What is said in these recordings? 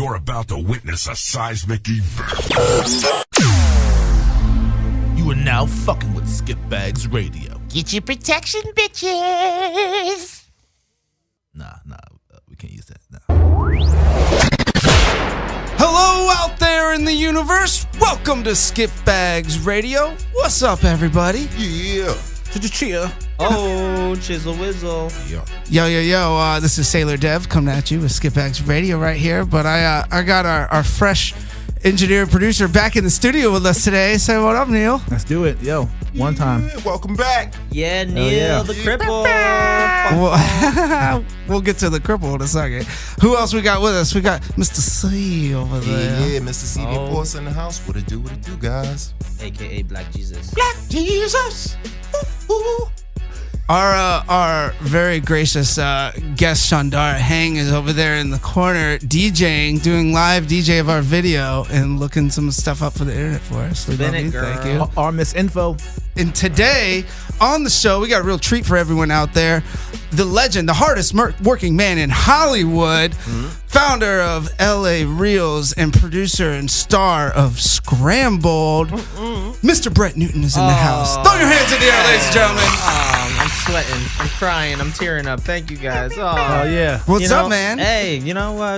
You're about to witness a seismic event. You are now fucking with Skitbags Radio. Get your protection, bitches! Nah, we can't use that. Nah. Hello out there in the universe. Welcome to Skitbags Radio. What's up, everybody? Yeah. Cheer. Oh, chisel whizzle. Yo. This is Sailor Dev coming at you with Skitbags Radio right here. But I got our fresh engineer producer back in the studio with us today. Say what up, Neil. Let's do it. Yo, one time. Yeah, welcome back. Yeah, Neil yeah. the cripple. We'll get to the cripple in a second. Who else we got with us? We got Mr. C over there. Yeah, Mr. CD Force in the house. What it do, guys? AKA Black Jesus. Black Jesus. Ooh. Our very gracious guest Shandar Hang is over there in the corner DJing, doing live DJ of our video and looking some stuff up for the internet for us. We love you. Thank you. Our Miss Info. And today on the show, we got a real treat for everyone out there. The legend, the hardest working man in Hollywood, founder of LA Reels and producer and star of Scrambled, Mr. Brett Newton is in the house. Throw your hands in the air, ladies and gentlemen. I'm sweating. I'm crying. I'm tearing up. Thank you guys. Oh, yeah. What's up, man? Hey,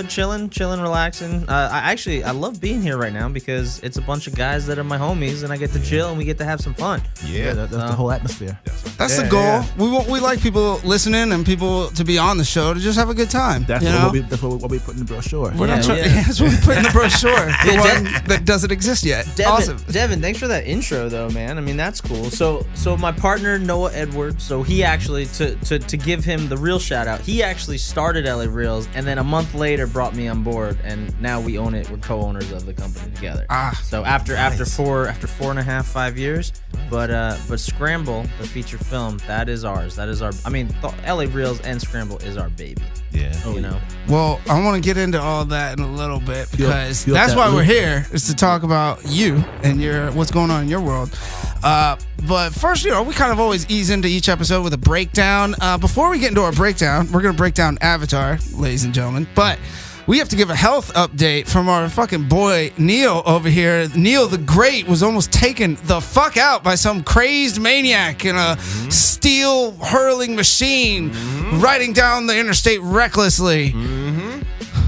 chilling, relaxing. I love being here right now because it's a bunch of guys that are my homies, and I get to chill and we get to have some fun. Yeah, That's the whole atmosphere. That's the goal. We like people listening and people to be on the show to just have a good time. That's what we put in the brochure. We're not trying. Yeah. That's what we put in the brochure. The one that doesn't exist yet. Awesome. Devin, thanks for that intro, though, man. I mean, that's cool. So my partner Noah Edwards. So he actually to give him the real shout out. He actually started LA Reels, and then a month later brought me on board, and now we own it. We're co-owners of the company together. So after 4.5, 5 years, but Scramble, the feature film, that is ours. That is our. I mean, LA Reels and Scramble is our baby. Yeah. You know. Well, I want to get into all that in a little bit because Feel that's that why loop. we're here, is to talk about you and what's going on in your world. But first, we kind of always ease into each episode with a breakdown. Before we get into our breakdown, we're going to break down Avatar, ladies and gentlemen. But we have to give a health update from our fucking boy Neil over here. Neil the Great was almost taken the fuck out by some crazed maniac in a steel hurling machine riding down the interstate recklessly.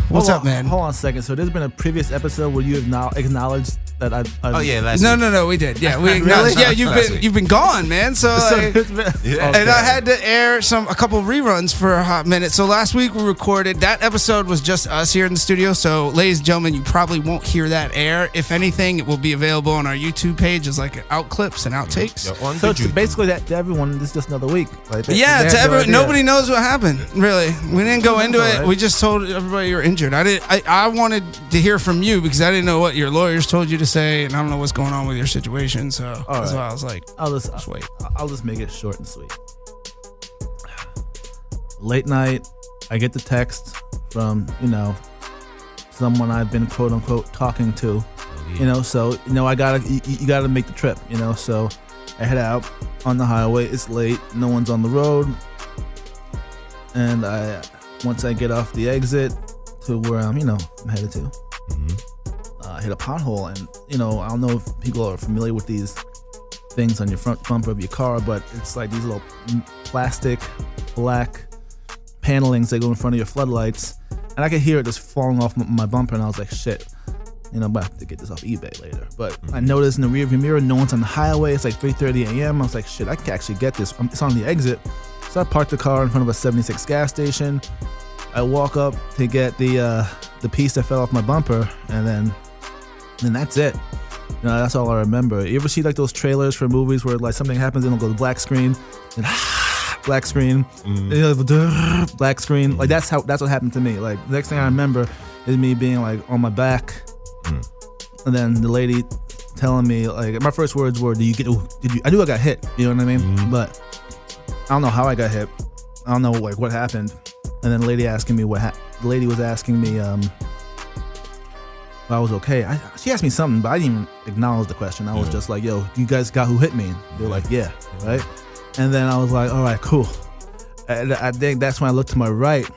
What's up, man? Hold on a second. So there's been a previous episode where you have now acknowledged that I. Oh yeah, last No, week. we did. Yeah, we acknowledged. Yeah, you've been gone, man. So it's been, and I had to air a couple reruns for a hot minute. So last week we recorded that episode was just us here in the studio. So ladies and gentlemen, you probably won't hear that air. If anything, it will be available on our YouTube page as like out clips and outtakes. Yeah, on So the it's basically that to everyone, this is just another week. Like, Yeah, they to have no everyone, idea. nobody knows what happened. Really, we didn't go into That's it. all right. We just told everybody you're injured. I wanted to hear from you because I didn't know what your lawyers told you to say, and I don't know what's going on with your situation. So that's why I was like, I'll just wait. I'll just make it short and sweet. Late night, I get the text from someone I've been quote unquote talking to. So I gotta you gotta make the trip. So I head out on the highway. It's late. No one's on the road, and once I get off the exit to where I'm headed to. Hit a pothole, and I don't know if people are familiar with these things on your front bumper of your car, but it's like these little plastic black panelings that go in front of your floodlights, and I could hear it just falling off my bumper, and I was like, shit, I'm about to have to get this off eBay later. But I noticed in the rearview mirror, no one's on the highway. It's like 3:30 a.m. I was like, shit, I can actually get this. It's on the exit. So I parked the car in front of a 76 gas station. I walk up to get the piece that fell off my bumper, and then that's it. That's all I remember. You ever see like those trailers for movies where like something happens and it'll go to black screen, and black screen, black screen? Like that's what happened to me. Like the next thing I remember is me being like on my back, and then the lady telling me, like, my first words were, did you? I knew I got hit. You know what I mean? But I don't know how I got hit. I don't know like what happened. And then the lady asking me the lady was asking me if I was okay. She asked me something, but I didn't even acknowledge the question. I was just like, yo, you guys got who hit me? They're like, yeah, right? And then I was like, all right, cool. And I think that's when I looked to my right,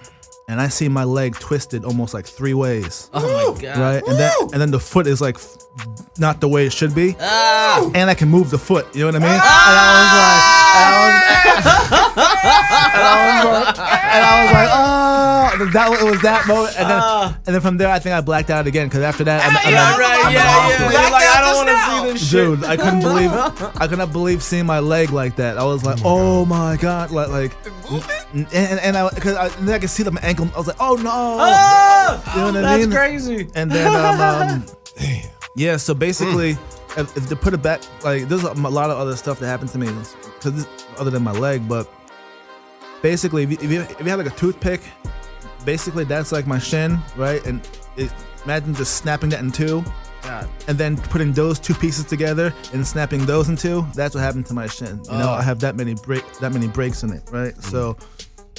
and I see my leg twisted almost like 3 ways. Oh my god! Right, and then the foot is like not the way it should be, and I can move the foot. You know what I mean? And I was like, oh, it was that moment, and then from there, I think I blacked out again because after that, You're like, I don't want to see this shit. dude, I could not believe seeing my leg like that. I was like, oh my god, and then I could see my ankle. I was like, oh no, you know what I mean? That's crazy. And then yeah, so basically, if to put it back, like there's a lot of other stuff that happened to me other than my leg, but basically, if you have like a toothpick, basically that's like my shin, right? And imagine just snapping that in two, and then putting those 2 pieces together and snapping those in 2. That's what happened to my shin. You know, I have that many breaks in it, right? So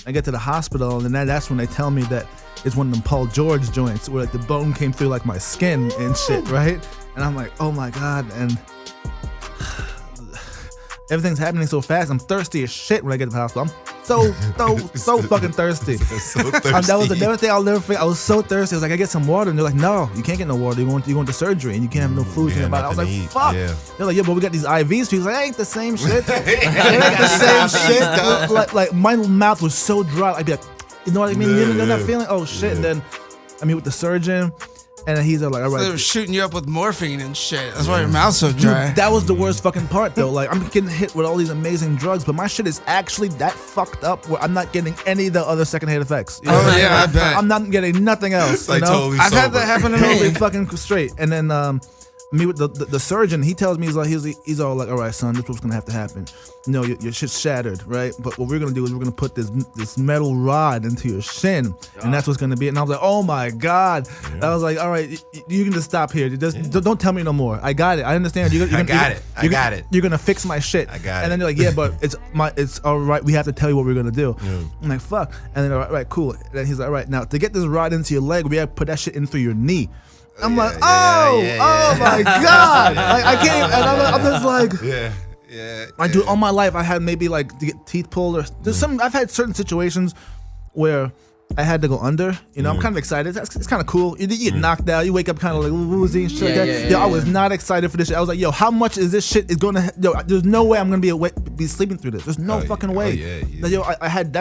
I get to the hospital, and then that's when they tell me that it's one of them Paul George joints where like the bone came through like my skin and shit, right? And I'm like, oh my god, and everything's happening so fast. I'm thirsty as shit when I get to the hospital. I'm so fucking thirsty. That was another thing I'll never forget. I was so thirsty. I was like, I get some water, and they're like, no, you can't get no water. You're going to surgery, and you can't have no food. I was like, fuck. Yeah. They're like, yeah, but we got these IVs. He's like, ain't the same shit. It ain't the same shit. Like my mouth was so dry. I'd be like, you know what I mean? You're not feeling. Oh shit. And then I meet with the surgeon. And he's like, all right. So they were shooting you up with morphine and shit. That's why your mouth's so dry. Dude, that was the worst fucking part, though. Like, I'm getting hit with all these amazing drugs, but my shit is actually that fucked up where I'm not getting any of the other secondhand effects. You know? Oh, yeah, I bet. I'm not getting nothing else. Like, you know? totally I've had that happen to me. Totally fucking straight. And then me with the surgeon, he tells me, he's all like, all right, son, this is what's gonna have to happen. You know, your shit's shattered, right? But what we're gonna do is we're gonna put this metal rod into your shin, and that's what's gonna be it. And I was like, oh my god. Yeah. I was like, all right, you can just stop here. Don't tell me no more. I got it. I understand. I got it. You're gonna fix my shit. I got it. And then they're like, yeah, but it's all right. We have to tell you what we're gonna do. Yeah. I'm like, fuck. And then all right, cool. And then he's like, all right, now to get this rod into your leg, we have to put that shit in through your knee. I'm like, oh my god! Like, I can't. And I'm just like, yeah. I do all my life. I had maybe like to get teeth pulled or there's some. I've had certain situations where I had to go under. You know, I'm kind of excited. It's kind of cool. You get knocked out. You wake up kind of like woozy and shit. I was not excited for this shit. I was like, yo, how much is this shit is gonna? Yo, there's no way I'm gonna be sleeping through this. There's no fucking way. Like, yo, I had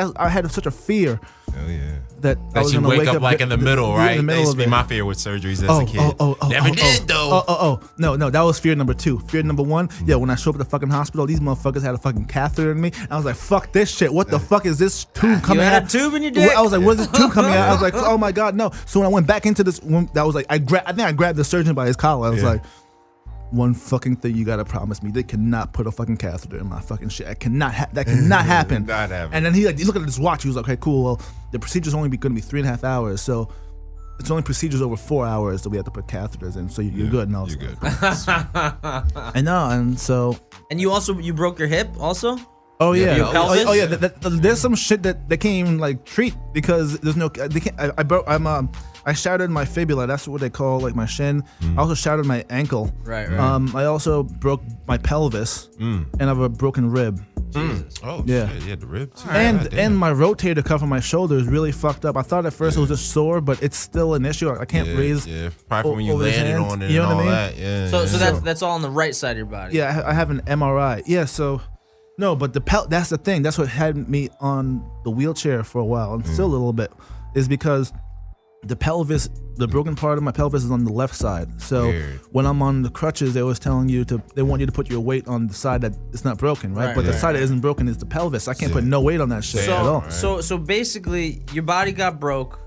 such a fear. Oh yeah. That I was you gonna wake up like in the middle, right? In the middle that used to of be it. my fear with surgeries as a kid. Never did though. No, that was fear number 2. Fear number 1, yeah, when I show up at the fucking hospital, these motherfuckers had a fucking catheter in me. I was like, fuck this shit. What the fuck is this tube coming out? You had a tube in your dick? I was like, what is this tube coming out? I was like, oh my god, no. So when I went back into this, that was like, I think I grabbed the surgeon by his collar. I was like, one fucking thing you gotta promise me. They cannot put a fucking catheter in my fucking shit. That cannot happen. Not happen. And then he looked at his watch. He was like, okay, cool. Well, the procedure's only gonna be 3.5 hours. So it's only procedures over 4 hours that we have to put catheters in. So you're good. No, you're good. I know. And so. And you broke your hip also? Oh yeah. Your pelvis? Oh yeah. There's some shit that they can't even like treat because there's no. They can't. I shattered my fibula. That's what they call like my shin. I also shattered my ankle. Right. I also broke my pelvis and I have a broken rib. Oh yeah. Shit. Yeah, the rib too. And my rotator cuff on my shoulder is really fucked up. I thought at first it was just sore, but it's still an issue. I can't raise. Yeah, probably when you over his landed hands. on it You know and what all I mean? that. Yeah. So that's all on the right side of your body. Yeah, I have an MRI. Yeah, so no, but that's the thing. That's what had me on the wheelchair for a while, and still a little bit, is because the pelvis, the broken part of my pelvis is on the left side. So when I'm on the crutches, they was telling you they want you to put your weight on the side that it's not broken, right? But the side that isn't broken is the pelvis. I can't put no weight on that shit at all. So basically, your body got broke.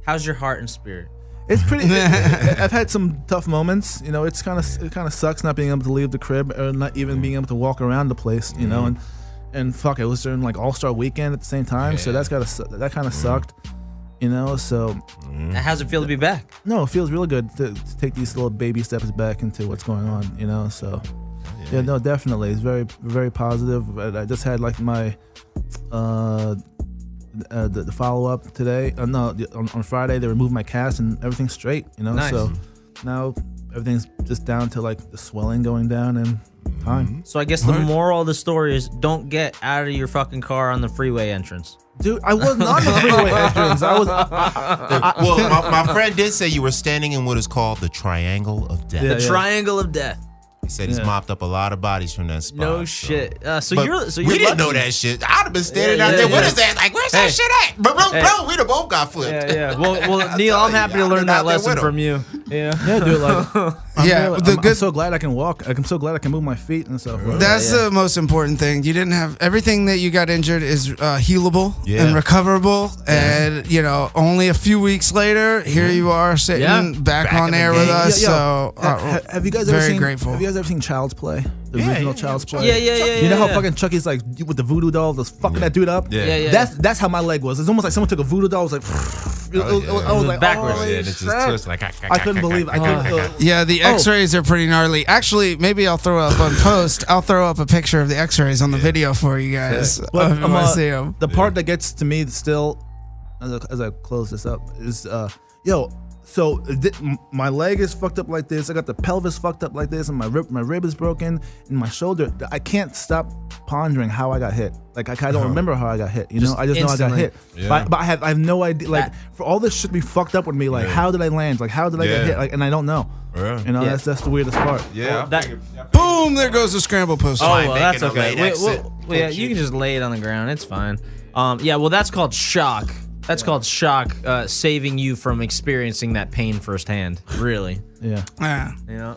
How's your heart and spirit? It's pretty. I've had some tough moments. You know, it kind of sucks not being able to leave the crib or not even being able to walk around the place. You know, and fuck, it was during like All-Star Weekend at the same time, so that kind of sucked. You know, so. How's it feel to be back? No, it feels really good to take these little baby steps back into what's going on. You know, so. Yeah, no, definitely, it's very, very positive. I just had like my. The follow up today. On Friday they removed my cast and everything's straight. You know, nice. So now everything's just down to like the swelling going down and fine. So I guess the moral of the story is don't get out of your fucking car on the freeway entrance. Dude, I wasn't on the freeway, Edgerins. I was. Well, my friend did say you were standing in what is called the Triangle of Death. Yeah, The Triangle of Death. He said he's mopped up a lot of bodies from that spot. No shit. So But you're we didn't know lucky. that shit. I'd have been standing Yeah, out yeah, there. yeah. What is that? Like, where's that shit at? Bro, we'd have both got flipped. Yeah. Well, Neil, I'm happy to I've learn been that out there lesson with from you. Yeah. Yeah, dude. Like, I'm so glad I can walk. I'm so glad I can move my feet and stuff. Bro. That's the most important thing. You didn't have everything that you got injured is healable and recoverable, and only a few weeks later, here you are sitting back on in the air with game. us. So have you guys very ever seen? grateful. Have you guys ever seen Child's Play? The original Child's Play. Yeah. You know how fucking Chucky's like with the voodoo doll, just fucking that dude up. Yeah. That's how my leg was. It's almost like someone took a voodoo doll. Was like, I was like, backwards. holy Yeah, and it's shit. just twisted, like, I couldn't believe. I couldn't. yeah, the X-rays are pretty gnarly. Actually, maybe I'll throw up on post. I'll throw up a picture of the X-rays on the video for you guys. But if you want to see them. the part that gets to me still, as I close this up, is So my leg is fucked up like this. I got the pelvis fucked up like this, and my rib is broken, and my shoulder. I can't stop pondering how I got hit. Like I don't remember how I got hit. I just know I got instantly. hit. Yeah. But I have no idea. Like for all this shit to be fucked up with me. Like how did I land? Like how did I get hit? Like, and I don't know. Yeah. That's the weirdest part. Yeah. Boom! There goes the scramble poster. Oh, Fine, well, that's making a okay. late exit. Yeah, you can just lay it on the ground. It's fine. Well, that's called shock. That's called shock, saving you from experiencing that pain firsthand. Really. Yeah. Yeah.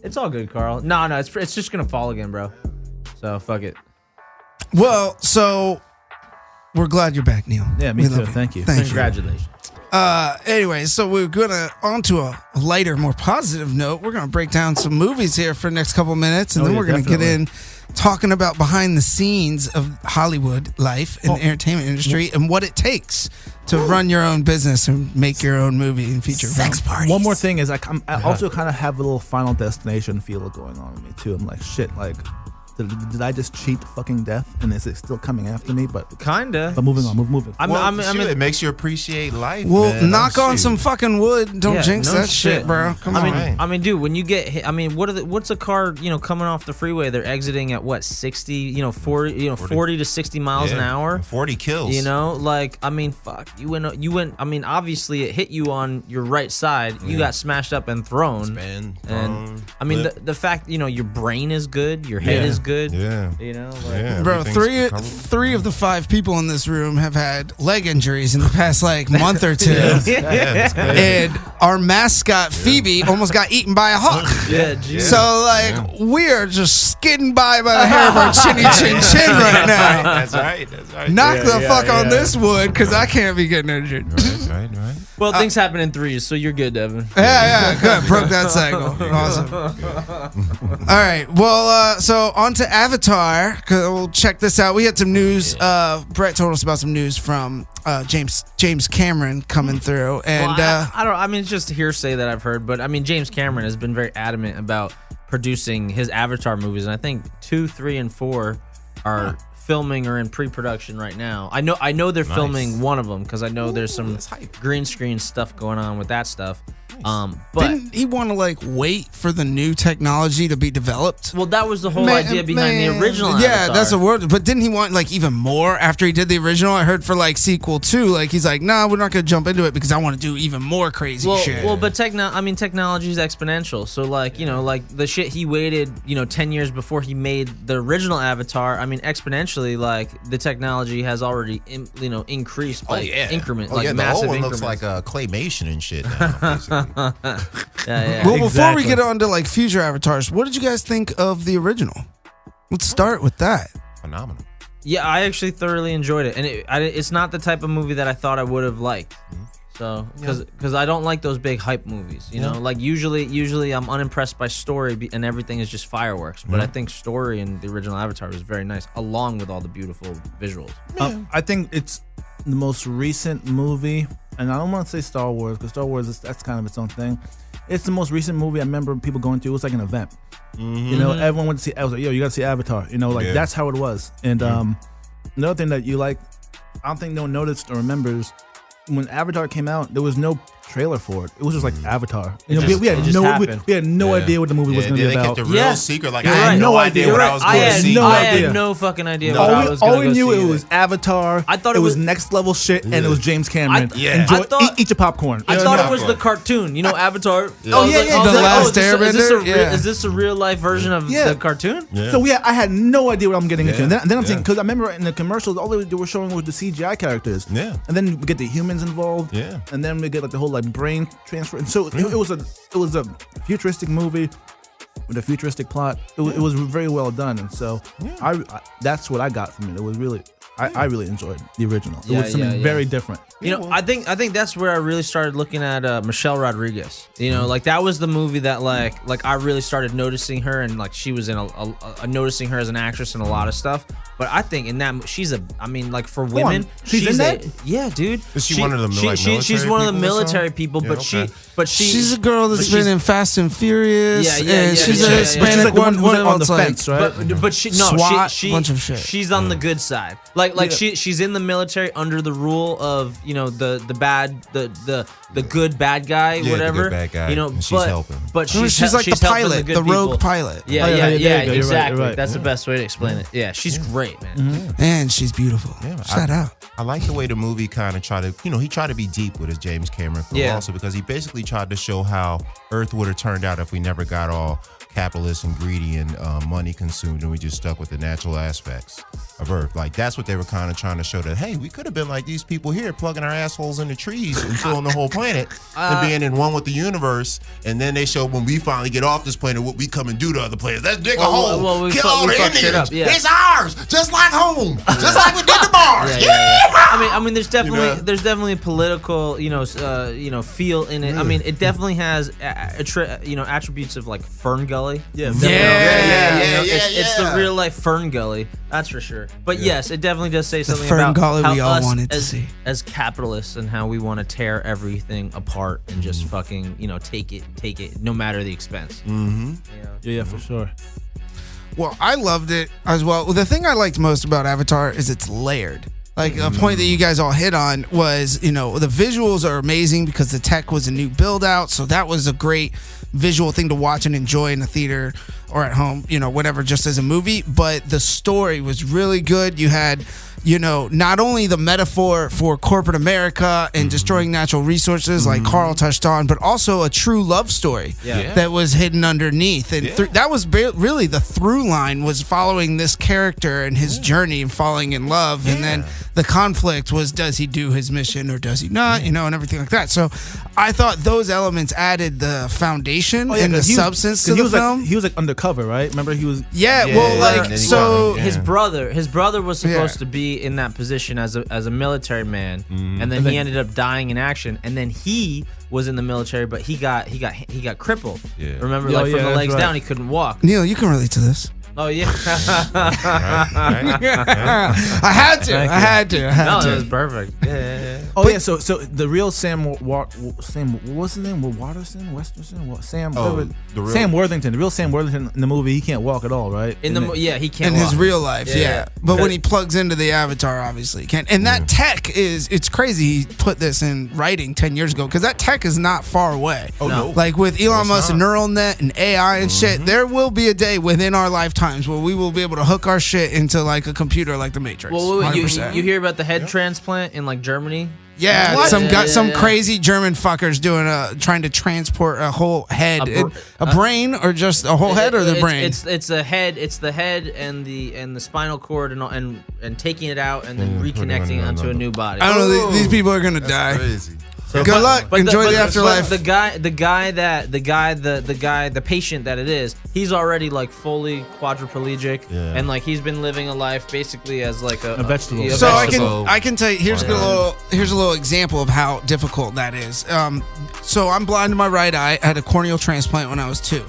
It's all good, Carl. No, it's just gonna fall again, bro. So fuck it. Well, so we're glad you're back, Neil. Yeah, me We too. love you. Thank you. Thank you. Congratulations. Anyway, so we're gonna onto a lighter, more positive note. We're gonna break down some movies here for the next couple minutes, and then we're gonna get in talking about behind the scenes of Hollywood life in the entertainment industry and what it takes to run your own business and make your own movie and feature film. One more thing is I also kind of have a little Final Destination feel going on with me too. I'm like, shit, like, did I just cheat fucking death? And is it still coming after me? But Kinda. moving on, moving. It makes you appreciate life. Well, man. knock on Shoot. some fucking wood. Don't jinx no that shit, bro. Come on. I mean, dude, when you get hit, what's a car, coming off the freeway? They're exiting at what, 60, 40, 40 to 60 miles an hour. 40 kills. Fuck. You went. I mean, obviously it hit you on your right side. You got smashed up and thrown. Spin, And thrown, the fact, your brain is good, your head is good. Yeah. Bro, everything's three of the 5 people in this room have had leg injuries in the past month or two. that's crazy. And our mascot Phoebe almost got eaten by a hawk. So we're just skidding by the hair of our chinny chin chin right now. That's right. Knock the fuck on this wood, because I can't be getting injured. Right. Well, things happen in threes, so you're good, Devin. Yeah, good. Broke that cycle. Awesome. All right. Well, so on to Avatar. We'll check this out. We had some news. Brett told us about some news from James Cameron coming through, and I don't. I mean, it's just hearsay that I've heard, but I mean, James Cameron has been very adamant about producing his Avatar movies, and I think 2, 3, and 4 are filming or in pre-production right now. I know they're filming one of them because I know there's some green screen stuff going on with that stuff. But didn't he want to wait for the new technology to be developed? Well, that was the whole idea behind the original. Yeah, Avatar. that's a word. But didn't he want even more after he did the original? I heard for sequel 2, he's like, nah, we're not gonna jump into it because I want to do even more crazy shit. Well, but technology is exponential. So the shit he waited 10 years before he made the original Avatar. I mean, exponentially, the technology has already increased by increment, the massive whole one increments. looks like a claymation and shit now, basically. Well, before we get on to future avatars, what did you guys think of the original? Let's start with that. Phenomenal. Yeah, I actually thoroughly enjoyed it, and it's not the type of movie that I thought I would have liked. So, because I don't like those big hype movies, usually I'm unimpressed by story and everything is just fireworks. But I think story in the original Avatar was very nice, along with all the beautiful visuals. I think it's the most recent movie, and I don't want to say Star Wars because Star Wars that's kind of its own thing. It's the most recent movie I remember people going to. It was like an event. Everyone went to see. I was like, yo, you got to see Avatar. That's how it was. And another thing that I don't think no one noticed or remembers, when Avatar came out, there was no trailer for it. It was just like Avatar. You know, just- we it had just no happened. we had no Yeah. idea what the movie was Yeah, going to they be kept about. the real Yeah. secret. Like You're I had right. no You're idea right. what I was I going to had, see. no I idea. had no fucking idea No. what I All was we, going all to we go knew see it either. was Avatar. I thought it it was was- next level shit, and it was James Cameron. Yeah. Enjoy, I thought- eat your popcorn. I You know thought what it was the cartoon, you know, Avatar. Oh, yeah, yeah, The Last is this a Airbender? Yeah. is this a real life version of Yeah. the cartoon? Yeah. So I had no idea what I'm getting into. And then I'm Yeah. thinking, because I remember in the commercials, all they were showing was the CGI characters. Yeah. And then we get the humans involved. Yeah. And then we get like the whole like brain transfer. And so it was a futuristic movie with a futuristic plot. It was very well done. And so I that's what I got from it. It was really I really enjoyed the original. It Yeah, was something yeah, yeah. very different. You know, I think that's where I really started looking at Michelle Rodriguez. You know, like that was the movie that like I really started noticing her, and like she was in a noticing her as an actress in a lot of stuff. But I think in that she's I mean, like for women, she's in that? Yeah, dude. Is she one of the, like, she's one of the military military people people, or something? but she She's a girl that's but been she's- in Fast and Furious. Yeah, yeah, and yeah, she's yeah, a yeah, yeah. She's Hispanic like the one one who's on the that's like- fence, right? But she no SWAT, she bunch of shit. she's on the good side. Like Yeah. she's in the military under the rule of, you know, the good bad guy, Yeah, the whatever. good bad guy, You know, and she's helping. But She's she's like the helping pilot, good the rogue people. pilot. Yeah, Oh, yeah, yeah, there you yeah, go. You're right, exactly. you're right. That's the best way to explain it. Yeah, she's great, man. Mm-hmm. And she's beautiful. Yeah, Shout out. I like the way the movie kind of tried to, he tried to be deep with his James Cameron film Yeah. also, because he basically tried to show how Earth would have turned out if we never got all capitalist and greedy and money consumed, and we just stuck with the natural aspects of Earth. Like that's what they were kind of trying to show, that hey, we could have been like these people here, plugging our assholes in the trees and filling the whole planet and being in one with the universe. And then they showed when we finally get off this planet, what we come and do to other planets. Let's dig a hole, well, we kill fuck- all we the fuck shit Indians. up, yeah. It's ours, just like home, just like we did to Mars. Yeah. I mean, there's definitely know? there's definitely a political, feel in it. I mean, it definitely has attributes of like Fern Gully. Yeah. It's the real life Fern Gully, that's for sure. But yes, it definitely does say something Fern about Gully how we all us wanted to as, see. as capitalists and how we want to tear everything apart and just fucking take it no matter the expense. Yeah, for sure. Well, I loved it as well. The thing I liked most about Avatar is it's layered. Like a point that you guys all hit on was, the visuals are amazing because the tech was a new build out. So that was a great visual thing to watch and enjoy in the theater or at home, whatever, just as a movie. But the story was really good. You had, not only the metaphor for corporate America and destroying natural resources like Carl touched on, but also a true love story that was hidden underneath. And that was really the through line, was following this character and his journey and falling in love. And then the conflict was, does he do his mission or does he not, and everything like that. So I thought those elements added the foundation and the 'cause substance to he the was film. Like, he was like undercover, right? Remember he was. So his brother was supposed Yeah. to be in that position as a military man, and then he ended up dying in action, and then he was in the military, but he got crippled. Yeah. Remember, Oh, like from yeah, the that's legs right. down, he couldn't walk. Neil, you can relate to this. Oh yeah, I had to. no, it was perfect. Yeah. Oh yeah, so the real Sam what's his name? Westerson? Sam. Oh, whatever. the real- Sam Worthington. The real Sam Worthington in the movie, he can't walk at all, right? He can't. In his walk. real life, Yeah, yeah. yeah. But when he plugs into the Avatar, obviously he can. And that tech it's crazy he put this in writing 10 years ago, because that tech is not far away. Oh, no. Like with Elon Musk's not. neural net and AI and shit, there will be a day within our lifetimes where we will be able to hook our shit into like a computer like the Matrix. Well, wait, 100%. you hear about the head transplant in like Germany? Yeah, What? some Yeah. crazy German fuckers trying to transport a whole head, A brain, or just a whole head, or the brain. It's a head. It's the head and the spinal cord and taking it out and then reconnecting it onto a new body. I don't know. These people are gonna die. Crazy. Good luck. Enjoy the afterlife. The patient that it is, he's already like fully quadriplegic, Yeah. and like he's been living a life basically as like a vegetable. a So vegetable. I can tell you, here's a little example of how difficult that is. So I'm blind in my right eye. I had a corneal transplant when I was 2.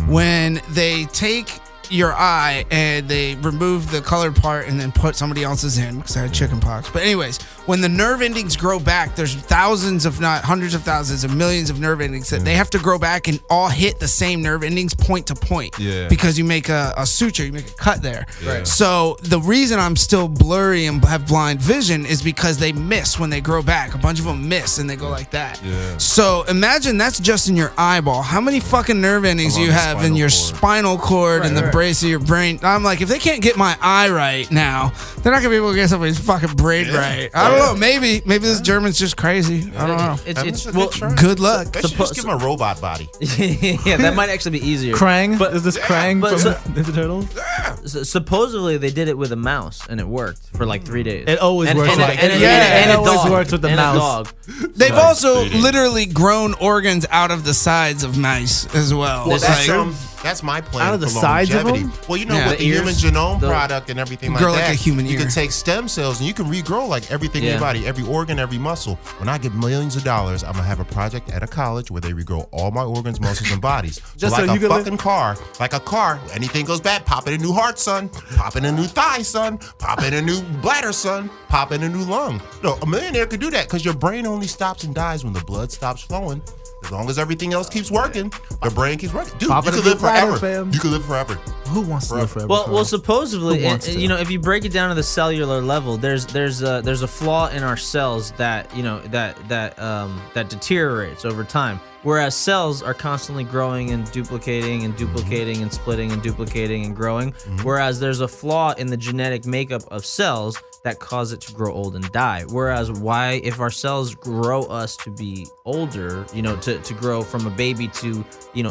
When they take your eye and they remove the colored part and then put somebody else's in, because I had chicken pox. But anyways, when the nerve endings grow back, there's thousands, if not hundreds of thousands of millions of nerve endings that they have to grow back and all hit the same nerve endings point to point. Yeah. Because you make a suture, you make a cut there. Right. So the reason I'm still blurry and have blind vision is because they miss when they grow back. A bunch of them miss and they go like that. Yeah. So imagine that's just in your eyeball. How many fucking nerve endings Along you the have in your spinal cord and the brace of your brain? I'm like, if they can't get my eye right now, they're not gonna be able to get somebody's fucking brain right. I don't know. Maybe this German's just crazy. I don't know. Good luck. They should just give him a robot body. Yeah, that might actually be easier. Krang? Is this Krang but from Ninja Turtles? Supposedly they did it with a mouse and it worked for like 3 days. It always works. And it a always dog. works with the And a mouse. dog. They've also literally grown organs out of the sides of mice as well. Well, Like, that's my plan. Out of the for sides of longevity. them? Well, you know, Yeah. with the The human ears, genome the- product and everything like grow that, like a human you ear. can take stem cells and you can regrow like everything in your body, every organ, every muscle. When I get millions of dollars, I'm gonna have a project at a college where they regrow all my organs, muscles, and bodies. Just so so like you a can fucking car, like a car. Anything goes bad, pop in a new heart, son. Pop in a new thigh, son. Pop in a new bladder, son. Pop in a new lung. No, a millionaire could do that because your brain only stops and dies when the blood stops flowing. As long as everything else keeps working, the brain keeps working. Dude, Pop you in a could new live bladder, forever. fam. You could live forever. Who wants to live forever? Well, supposedly, Who wants to? if you break it down to the cellular level, there's a flaw in our cells that that deteriorates over time. Whereas cells are constantly growing and duplicating and duplicating and splitting and duplicating and growing. Whereas there's a flaw in the genetic makeup of cells that cause it to grow old and die. Whereas if our cells grow us to be older, to grow from a baby to,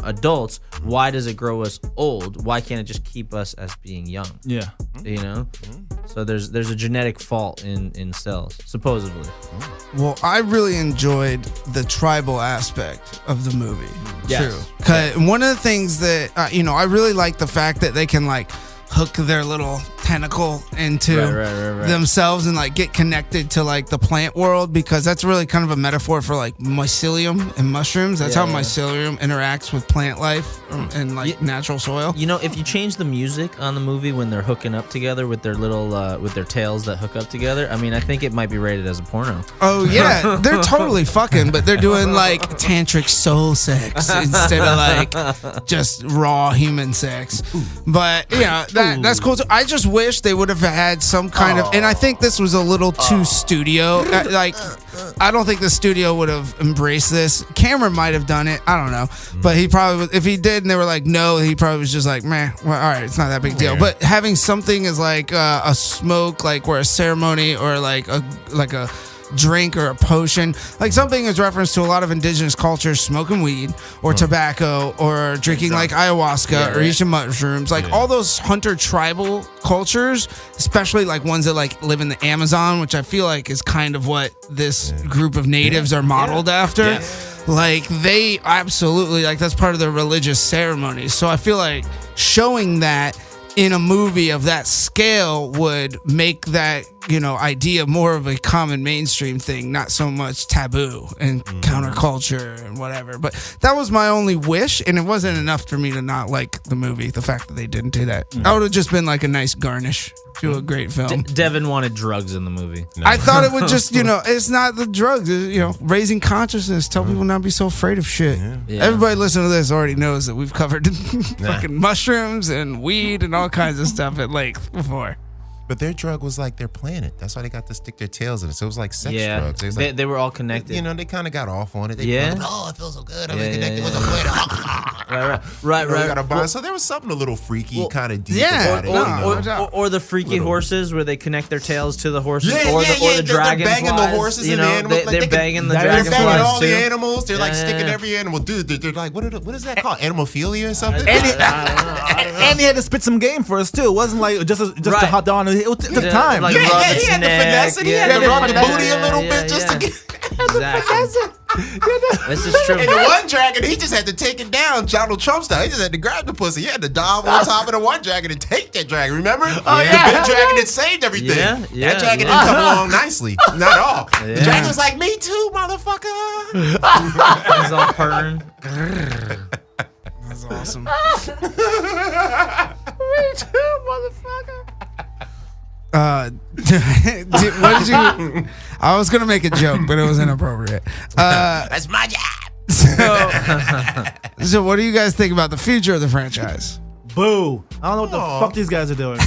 adults, why does it grow us old? Why can't it just keep us as being young? Yeah. So there's a genetic fault in cells, supposedly. well, I really enjoyed the tribal aspect of the movie. Yes. True. 'Cause one of the things that I really like the fact that they can like hook their little tentacle into Right. themselves and like get connected to like the plant world, because that's really kind of a metaphor for like mycelium and mushrooms. That's how mycelium interacts with plant life and like natural soil. If you change the music on the movie when they're hooking up together with their little with their tails that hook up together, I mean, I think it might be rated as a porno. Oh yeah, they're totally fucking, but they're doing like tantric soul sex instead of like just raw human sex. But that's cool too. I just wish they would have had some kind of, and I think this was a little too studio. Like, I don't think the studio would have embraced this. Cameron might have done it. I don't know, but he probably, if he did, and they were like, no, he probably was just like, man, well, all right, it's not that big deal. But having something as like a smoke, like where a ceremony or like a drink or a potion, like something is referenced to a lot of indigenous cultures, smoking weed or tobacco or drinking like ayahuasca or eating mushrooms, like all those hunter tribal cultures, especially like ones that like live in the Amazon, which I feel like is kind of what this group of natives are modeled after. Like they absolutely, like that's part of their religious ceremonies. So I feel like showing that in a movie of that scale would make that idea more of a common mainstream thing, not so much taboo and counterculture and whatever. But that was my only wish, and it wasn't enough for me to not like the movie. The fact that they didn't do that, that would have just been like a nice garnish to a great film. Devin wanted drugs in the movie. I thought it would just, it's not the drugs, it's, raising consciousness, tell people not to be so afraid of shit. Yeah. Everybody listening to this already knows that we've covered fucking mushrooms and weed and all kinds of stuff at length before. But their drug was like their planet. That's why they got to stick their tails in it. So it was like sex Yeah, drugs. It was like, they were all connected. they kind of got off on it. They Yeah. it feels so good. I'm Yeah, connected yeah, with the planet. Right. We got a bond. So there was something a little freaky, kind of deep yeah, about it. no, you know? Or the freaky horses where they connect their tails to the horses, Yeah, or yeah, the yeah. They're dragonflies. banging the horses and the animals. They're Like, banging the They're dragonflies banging all too. the animals. They're like Yeah, sticking yeah. every animal. Dude, they're like, what is that called? Animophilia or something? And he had to spit some game for us too. It wasn't like just to Right. hot down. It took Yeah, time. like Yeah, rub yeah, its he had to neck. finesse it. He Yeah, had to yeah, rub the yeah, booty a little yeah, bit just yeah. to get. Exactly. This is true. And the one dragon, he just had to take it down, Donald Trump style. He just had to grab the pussy. He had to dive on top of the one dragon and take that dragon. Remember? Oh, yeah. The big dragon that saved everything. Yeah, That dragon yeah. didn't come along nicely. Not at all. The Yeah. dragon was like, me too, motherfucker. He's all purring. That's awesome. What did you? I was gonna make a joke, but it was inappropriate. That's my job. So what do you guys think about the future of the franchise? Boo. I don't know what the fuck these guys are doing.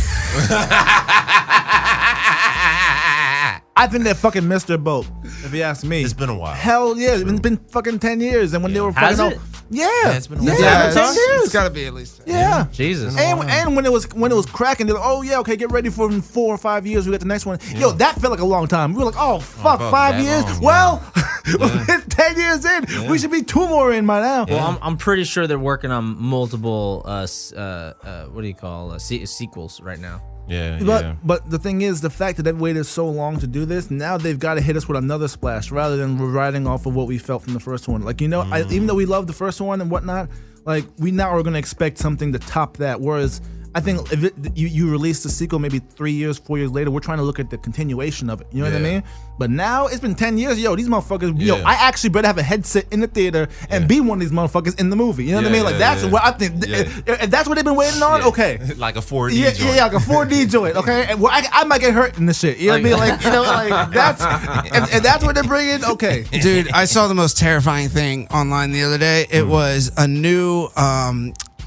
I think they fucking missed their boat, if you ask me. It's been a while. Hell yeah, it's been fucking 10 years. And when they were Has fucking it? yeah, it's been a yeah, while. Yeah, 10 years. it's gotta be at least. Yeah. Jesus. And when it was cracking, they're like, oh yeah, okay, get ready for in 4 or 5 years. We got the next one. Yo, that felt like a long time. We were like, oh fuck, fuck, 5 that years. long, Well, it's 10 years in. We should be 2 more in by now. Well, I'm pretty sure they're working on multiple what do you call sequels right now. Yeah, But the thing is, the fact that they've waited so long to do this, now they've got to hit us with another splash rather than riding off of what we felt from the first one. Like, even though we love the first one and whatnot, like we now are going to expect something to top that. Whereas I think if you release the sequel maybe 3 years, 4 years later, we're trying to look at the continuation of it. You know what I mean? But now it's been 10 years. Yo, these motherfuckers. Yo, I actually better have a headset in the theater and be one of these motherfuckers in the movie. You know what I mean? Like that's what I think. If that's what they've been waiting on, okay. Like a 4D joint. Yeah, like a 4D joint. Okay, and I might get hurt in this shit. You know what I mean? Like like that's and that's what they're bringing. Okay, Dude, I saw the most terrifying thing online the other day. It was a new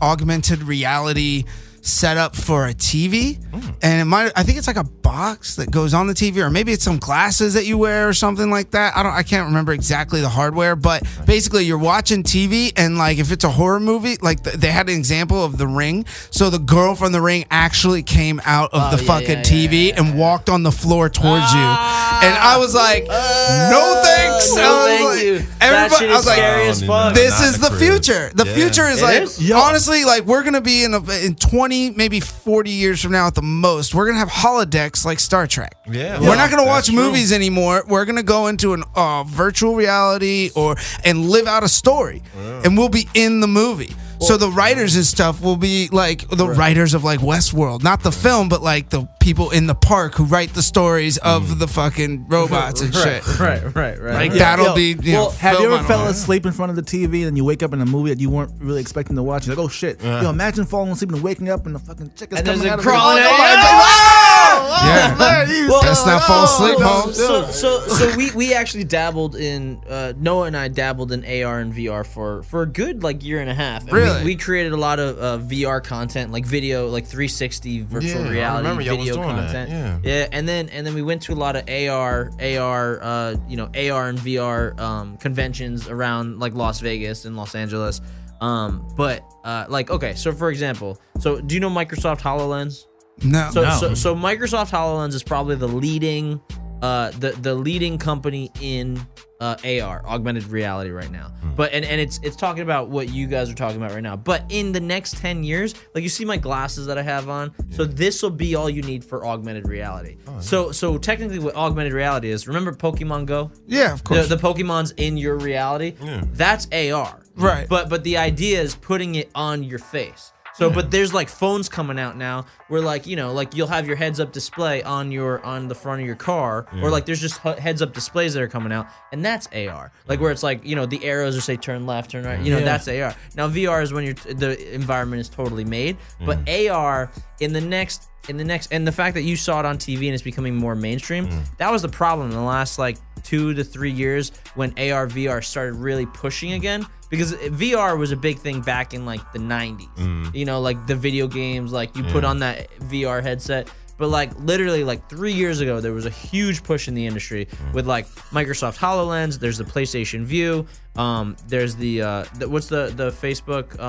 augmented reality setup for a TV, and I think it's like a box that goes on the TV, or maybe it's some glasses that you wear or something like that. I can't remember exactly the hardware, but basically you're watching TV, and like if it's a horror movie, like they had an example of The Ring, so the girl from The Ring actually came out of the fucking TV and walked on the floor towards you, and I was like, no thanks. No, thank you. That shit is scary as fuck. This is the future. The future is like, honestly, like we're gonna be in 20, maybe 40 years from now at the most, we're gonna have holodecks like Star Trek. We're not gonna watch movies anymore. We're gonna go into an virtual reality and live out a story, and we'll be in the movie. So the writers and stuff will be like the writers of like Westworld, not the film, but like the people in the park who write the stories of the fucking robots and shit. Right. Like that'll be. Have you ever fell asleep in front of the TV and you wake up in a movie that you weren't really expecting to watch? You're like, oh shit! Yo, imagine falling asleep and waking up and the fucking chick is coming out of crawling Let's not fall asleep, Holmes. So we actually dabbled in Noah and I dabbled in AR and VR for a good like year and a half. And Really? we created a lot of VR content, like video, like 360 virtual reality video content. Yeah, and then we went to a lot of AR and VR conventions around like Las Vegas and Los Angeles. Like okay, so for example, so do you know Microsoft HoloLens? No. So Microsoft HoloLens is probably the leading the leading company in AR, augmented reality right now. But and it's talking about what you guys are talking about right now. But in the next 10 years, like you see my glasses that I have on, so this will be all you need for augmented reality. So technically what augmented reality is, remember Pokemon Go? Yeah, of course. The Pokemon's in your reality. That's AR. Right. But the idea is putting it on your face. So, but there's like phones coming out now where like, like you'll have your heads up display on the front of your car, or like there's just heads up displays that are coming out, and that's AR. Like where it's like, the arrows are say turn left, turn right, that's AR. Now VR is when the environment is totally made, but AR in the next, and the fact that you saw it on TV and it's becoming more mainstream, that was the problem in the last like 2 to 3 years when AR VR started really pushing again. Because VR was a big thing back in like the 90s, like the video games, like you put on that VR headset. But like literally like 3 years ago, there was a huge push in the industry with like Microsoft HoloLens. There's the PlayStation View. There's the what's the Facebook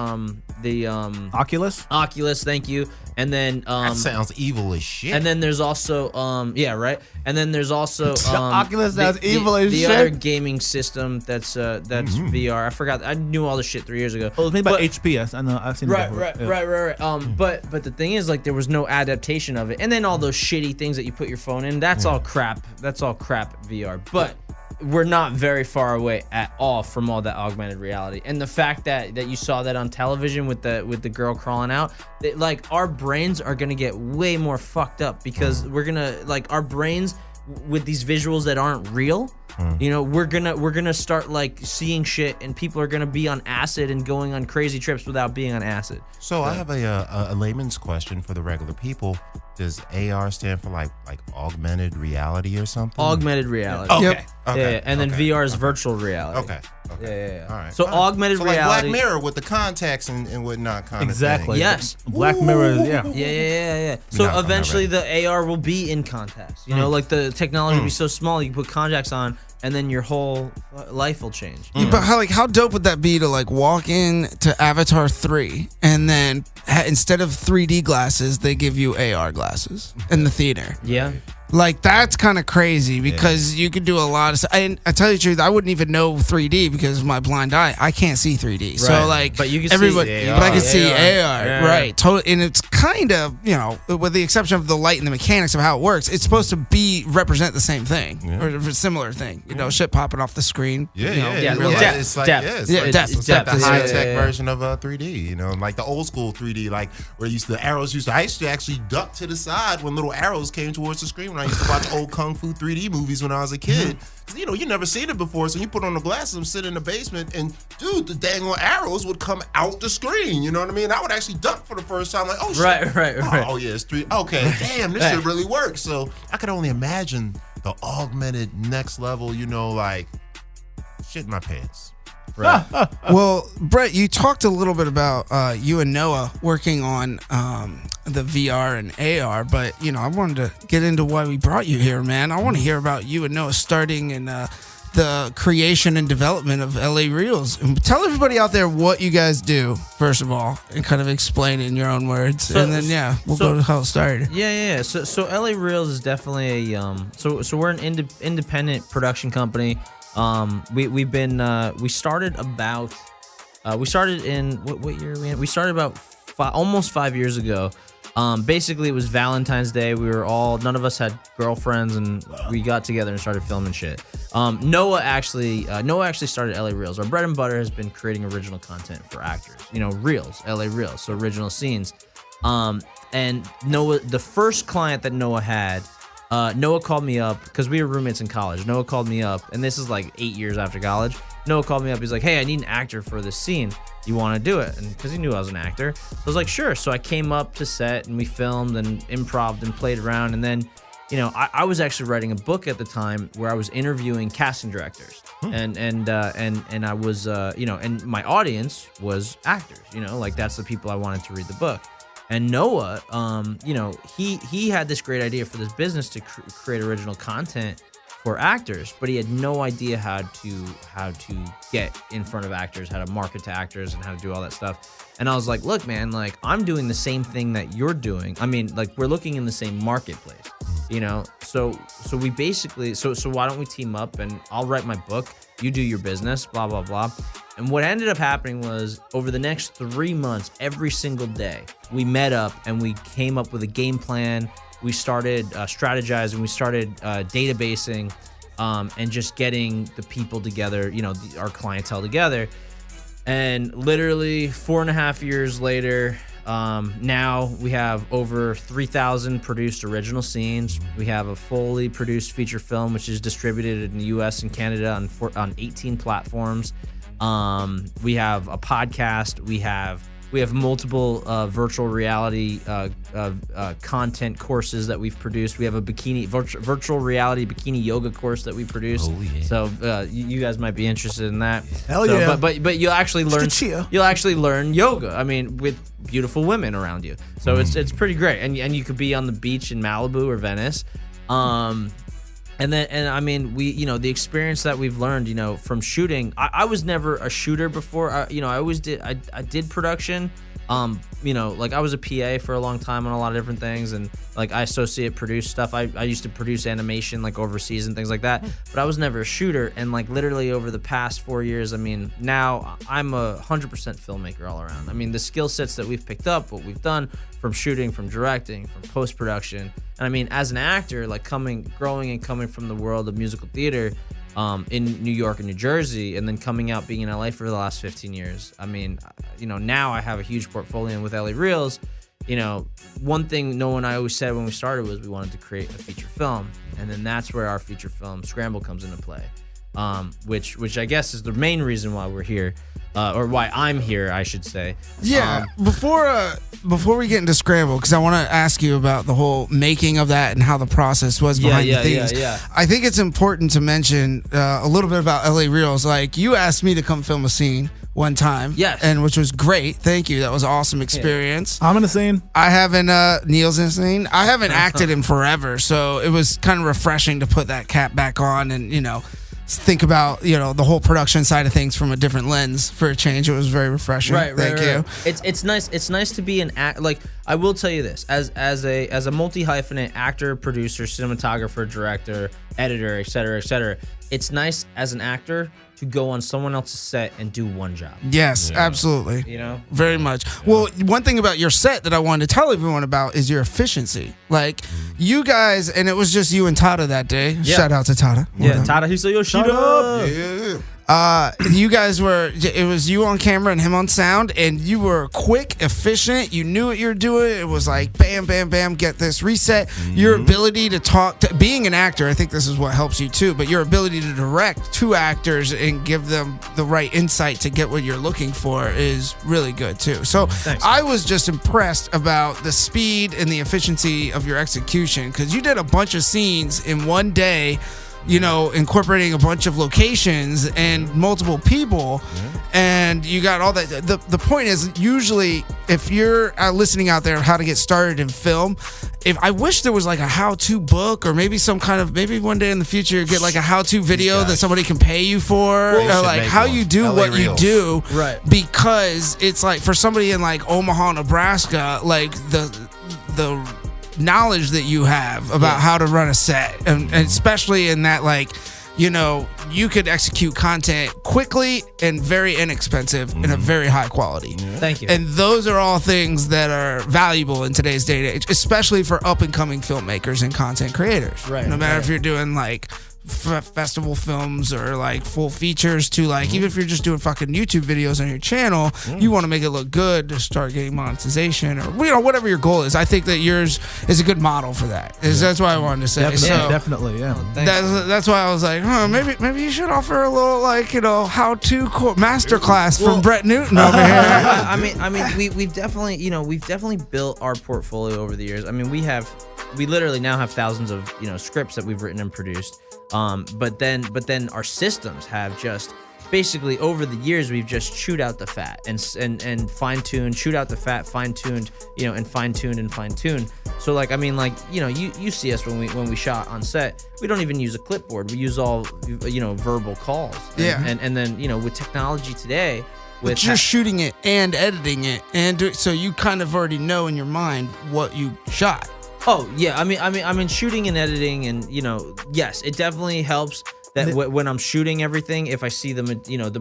Oculus. Oculus, thank you. And then that sounds evil as shit. And then there's also yeah, right. And then there's also Oculus sounds evil as the shit. other gaming system that's VR. I forgot. I knew all this shit 3 years ago. Oh, it's made by HP. I know. I've seen it before. Right. But the thing is, like, there was no adaptation of it, and then all those shitty things that you put your phone in. That's all crap. That's all crap VR. But we're not very far away at all from all that augmented reality, and the fact that you saw that on television with the girl crawling out, like our brains are gonna get way more fucked up because we're gonna like our brains with these visuals that aren't real. You know, we're gonna start like seeing shit, and people are gonna be on acid and going on crazy trips without being on acid. So I have a layman's question for the regular people. Does AR stand for like augmented reality or something? Augmented reality. Okay. Yep. Okay. Yeah, and then okay, VR is virtual reality. Okay. Yeah. All right. So augmented so reality. like Black Mirror with the contacts and whatnot kind Exactly. of thing. Yes. Black Mirror. Yeah. Yeah. So I'm not eventually ready. the AR will be in contacts. You know, like the technology will be so small, you can put contacts on, and then your whole life will change. Yeah, but how dope would that be to like walk in to Avatar 3 and then instead of 3D glasses, they give you AR glasses in the theater. Yeah. Like that's kind of crazy because you could do a lot of stuff. And I tell you the truth, I wouldn't even know 3D because of my blind eye. I can't see 3D. So Right. like, But you can see everybody, AR. but I can see AR, Yeah. right? Totally, and it's kind of with the exception of the light and the mechanics of how it works, it's supposed to represent the same thing or a similar thing. You know, shit popping off the screen. Yeah, real depth, life. It's like depth. it's Yeah, like, depth. it's like the Depth. high tech Yeah. version of 3D. You know, like the old school 3D, like where the arrows used to. I used to actually duck to the side when little arrows came towards the screen when I used to watch old kung fu 3D movies when I was a kid. 'Cause, you know, you never seen it before, so you put on the glasses, I'm sitting in the basement, and dude, the dang on arrows would come out the screen. You know what I mean? I would actually duck for the first time, like, oh shit. Right. Oh yeah, it's 3D. Okay, damn, this shit really works. So I could only imagine the augmented next level. You know, like shit in my pants. Well, Brett, you talked a little bit about you and Noah working on the VR and AR, but I wanted to get into why we brought you here, man. I want to hear about you and Noah starting in the creation and development of LA Reels. And tell everybody out there what you guys do, first of all, and kind of explain it in your own words, and then we'll go to how it started. Yeah. So LA Reels is definitely a so we're an independent production company. We started about we started in what year are we in? We started about almost 5 years ago. Basically it was Valentine's Day. None of us had girlfriends, and we got together and started filming shit. Noah actually started LA Reels. Our bread and butter has been creating original content for actors. Reels, LA Reels, so original scenes. And Noah, the first client that Noah had, Noah called me up because we were roommates in college. Noah called me up, and this is like 8 years after college. Noah called me up. He's like, "Hey, I need an actor for this scene. You want to do it?" And because he knew I was an actor, so I was like, "Sure." So I came up to set, and we filmed and improv'd and played around. And then, I was actually writing a book at the time where I was interviewing casting directors, and I was, and my audience was actors. Like that's the people I wanted to read the book. And Noah, he had this great idea for this business to create original content for actors, but he had no idea how to get in front of actors, how to market to actors, and how to do all that stuff. And I was like, "Look, man, like I'm doing the same thing that you're doing. I mean, like we're looking in the same marketplace, So we basically, so why don't we team up and I'll write my book, you do your business, blah blah blah." And what ended up happening was over the next 3 months, every single day, we met up and we came up with a game plan. We started strategizing, we started databasing, and just getting the people together, our clientele together. And literally 4.5 years later, now we have over 3,000 produced original scenes. We have a fully produced feature film, which is distributed in the U.S. and Canada on 18 platforms. We have a podcast. We have multiple virtual reality content courses that we've produced. We have a virtual reality bikini yoga course that we produced. Oh, yeah. So you guys might be interested in that. Hell yeah. But you'll actually learn cheer. you'll actually learn yoga. I mean, with beautiful women around you. So it's pretty great. And you could be on the beach in Malibu or Venice. And I mean, the experience that we've learned, from shooting. I was never a shooter before. I always did. I did production. Like I was a PA for a long time on a lot of different things, and like I associate produce stuff. I used to produce animation like overseas and things like that, but I was never a shooter. And like literally over the past 4 years, I mean, now I'm 100% filmmaker all around. I mean, the skill sets that we've picked up, what we've done from shooting, from directing, from post-production. And I mean, as an actor, like growing from the world of musical theater, in New York and New Jersey, and then coming out being in LA for the last 15 years. I mean, now I have a huge portfolio with LA Reels. One thing Noah and I always said when we started was we wanted to create a feature film. and then that's where our feature film Scramble comes into play, which I guess is the main reason why we're here, or why I'm here, I should say. Yeah. Before we get into Scramble, because I want to ask you about the whole making of that and how the process was behind the things. Yeah. I think it's important to mention a little bit about LA Reels. Like, you asked me to come film a scene one time. Yes. And which was great. Thank you. That was an awesome experience. I'm in the scene. I haven't, Neil's in the scene. I haven't acted in forever, so it was kind of refreshing to put that cap back on and, think about, the whole production side of things from a different lens for a change. It was very refreshing. Thank you. It's nice. It's nice to be an act. Like, I will tell you this, as a multi-hyphenate actor, producer, cinematographer, director, editor, etc. It's nice as an actor to go on someone else's set and do one job. Yes, absolutely. Very much. Well, one thing about your set that I wanted to tell everyone about is your efficiency. Like, you guys, and it was just you and Tada that day. Yeah. Shout out to Tada. Yeah, Tada Hisayoshida. You guys it was you on camera and him on sound, and you were quick, efficient. You knew what you were doing. It was like bam, bam, bam, get this reset. Your ability to talk, being an actor, I think this is what helps you too, but your ability to direct two actors and give them the right insight to get what you're looking for is really good too. So Thanks. I was just impressed about the speed and the efficiency of your execution, because you did a bunch of scenes in one day, incorporating a bunch of locations and multiple people, and you got all that. The point is, usually, if you're listening out there how to get started in film, I wish there was like a how-to book, or maybe maybe one day in the future get like a how-to video that somebody can pay you for, or like how you do LA what you Reels. do, Right. because it's like for somebody in like Omaha, Nebraska, like the knowledge that you have about how to run a set, and especially in that, like, you could execute content quickly and very inexpensive in a very high quality. Thank you. And those are all things that are valuable in today's day and age, especially for up and coming filmmakers and content creators. Right, No matter right. if you're doing like festival films or like full features to like, even if you're just doing fucking YouTube videos on your channel, you want to make it look good to start getting monetization, or whatever your goal is. I think that yours is a good model for that. That's why I wanted to say. Definitely. That's why I was like, maybe you should offer a little like how-to masterclass from Brett Newton over here. I mean, we've definitely built our portfolio over the years. I mean, we literally now have thousands of scripts that we've written and produced. But then our systems have just basically over the years we've just chewed out the fat and fine-tuned, chewed out the fat, fine-tuned, and fine-tuned. So like, I mean, like, you see us when we shot on set, we don't even use a clipboard. We use all verbal calls. And then with technology today, But you're shooting it and editing it, so you kind of already know in your mind what you shot. Oh yeah, I mean, shooting and editing, and yes, it definitely helps that when I'm shooting everything, if I see the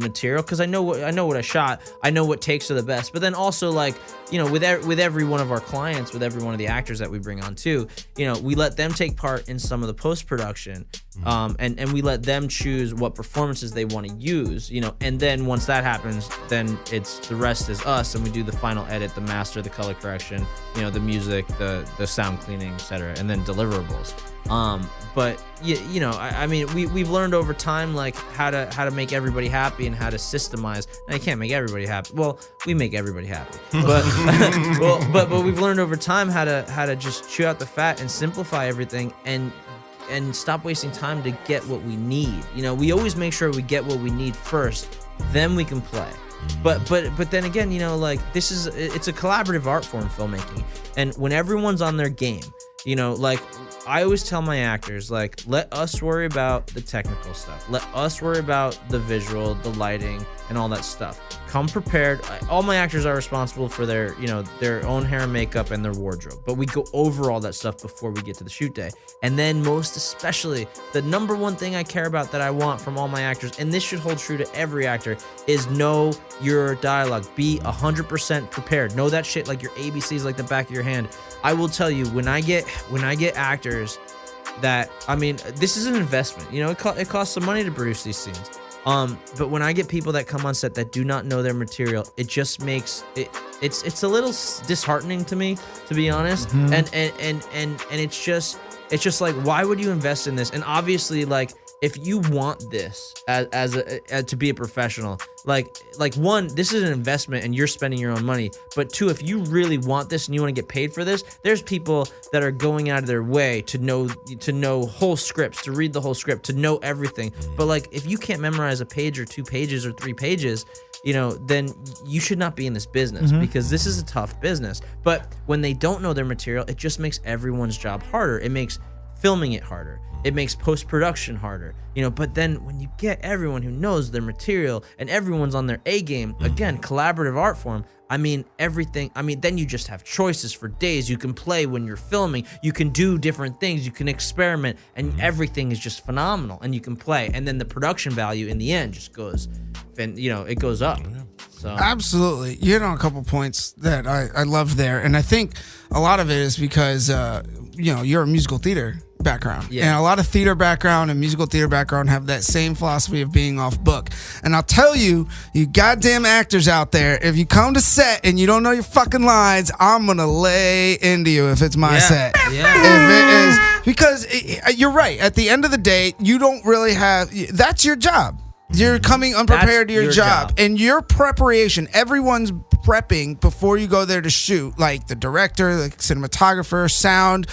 material, because I know what I shot, I know what takes are the best. But then also, like, with every one of our clients, with every one of the actors that we bring on too, we let them take part in some of the post production, and we let them choose what performances they want to use, and then once that happens, then the rest is us, and we do the final edit, the master, the color correction, the music, the sound cleaning, etc., and then deliverables. But I mean, we've learned over time, like, how to make everybody happy and how to systemize. And I can't make everybody happy. Well, we make everybody happy, but but we've learned over time how to just chew out the fat and simplify everything and stop wasting time to get what we need. We always make sure we get what we need first, then we can play. But then again, like, it's a collaborative art form, filmmaking, and when everyone's on their game, like, I always tell my actors, like, let us worry about the technical stuff. Let us worry about the visual, the lighting, and all that stuff. Come prepared. All my actors are responsible for their own hair and makeup and their wardrobe. But we go over all that stuff before we get to the shoot day. And then most especially, the number one thing I care about that I want from all my actors, and this should hold true to every actor, is know your dialogue. Be 100% prepared. Know that shit like your ABCs like the back of your hand. I will tell you, when I get actors that, I mean, this is an investment. It costs some money to produce these scenes. But when I get people that come on set that do not know their material, it just makes it's a little disheartening to me, to be honest. And it's just, it's just like, why would you invest in this? And obviously, like, if you want this as to be a professional, like one, this is an investment and you're spending your own money. But two, if you really want this and you want to get paid for this, there's people that are going out of their way to know whole scripts, to read the whole script, to know everything. But like, if you can't memorize a page or 2 pages or 3 pages, you know, then you should not be in this business, because this is a tough business. But when they don't know their material, it just makes everyone's job harder. It makes filming it harder. It makes post-production harder, you know. But then when you get everyone who knows their material and everyone's on their A game, again, collaborative art form, I mean, everything. I mean, then you just have choices for days. You can play when you're filming. You can do different things. You can experiment, and everything is just phenomenal. And you can play, and then the production value in the end just goes, and you know, it goes up. So absolutely, you hit on a couple points that I love there, and I think a lot of it is because you know, you're a musical theater background, and a lot of theater background and musical theater background have that same philosophy of being off book. And I'll tell you, you goddamn actors out there, if you come to set and you don't know your fucking lines, I'm gonna lay into you if it's my set. If it is, because you're right. At the end of the day, you don't really have. That's your job. You're coming unprepared to your job. And your preparation, everyone's prepping before you go there to shoot. Like the director, the cinematographer, sound,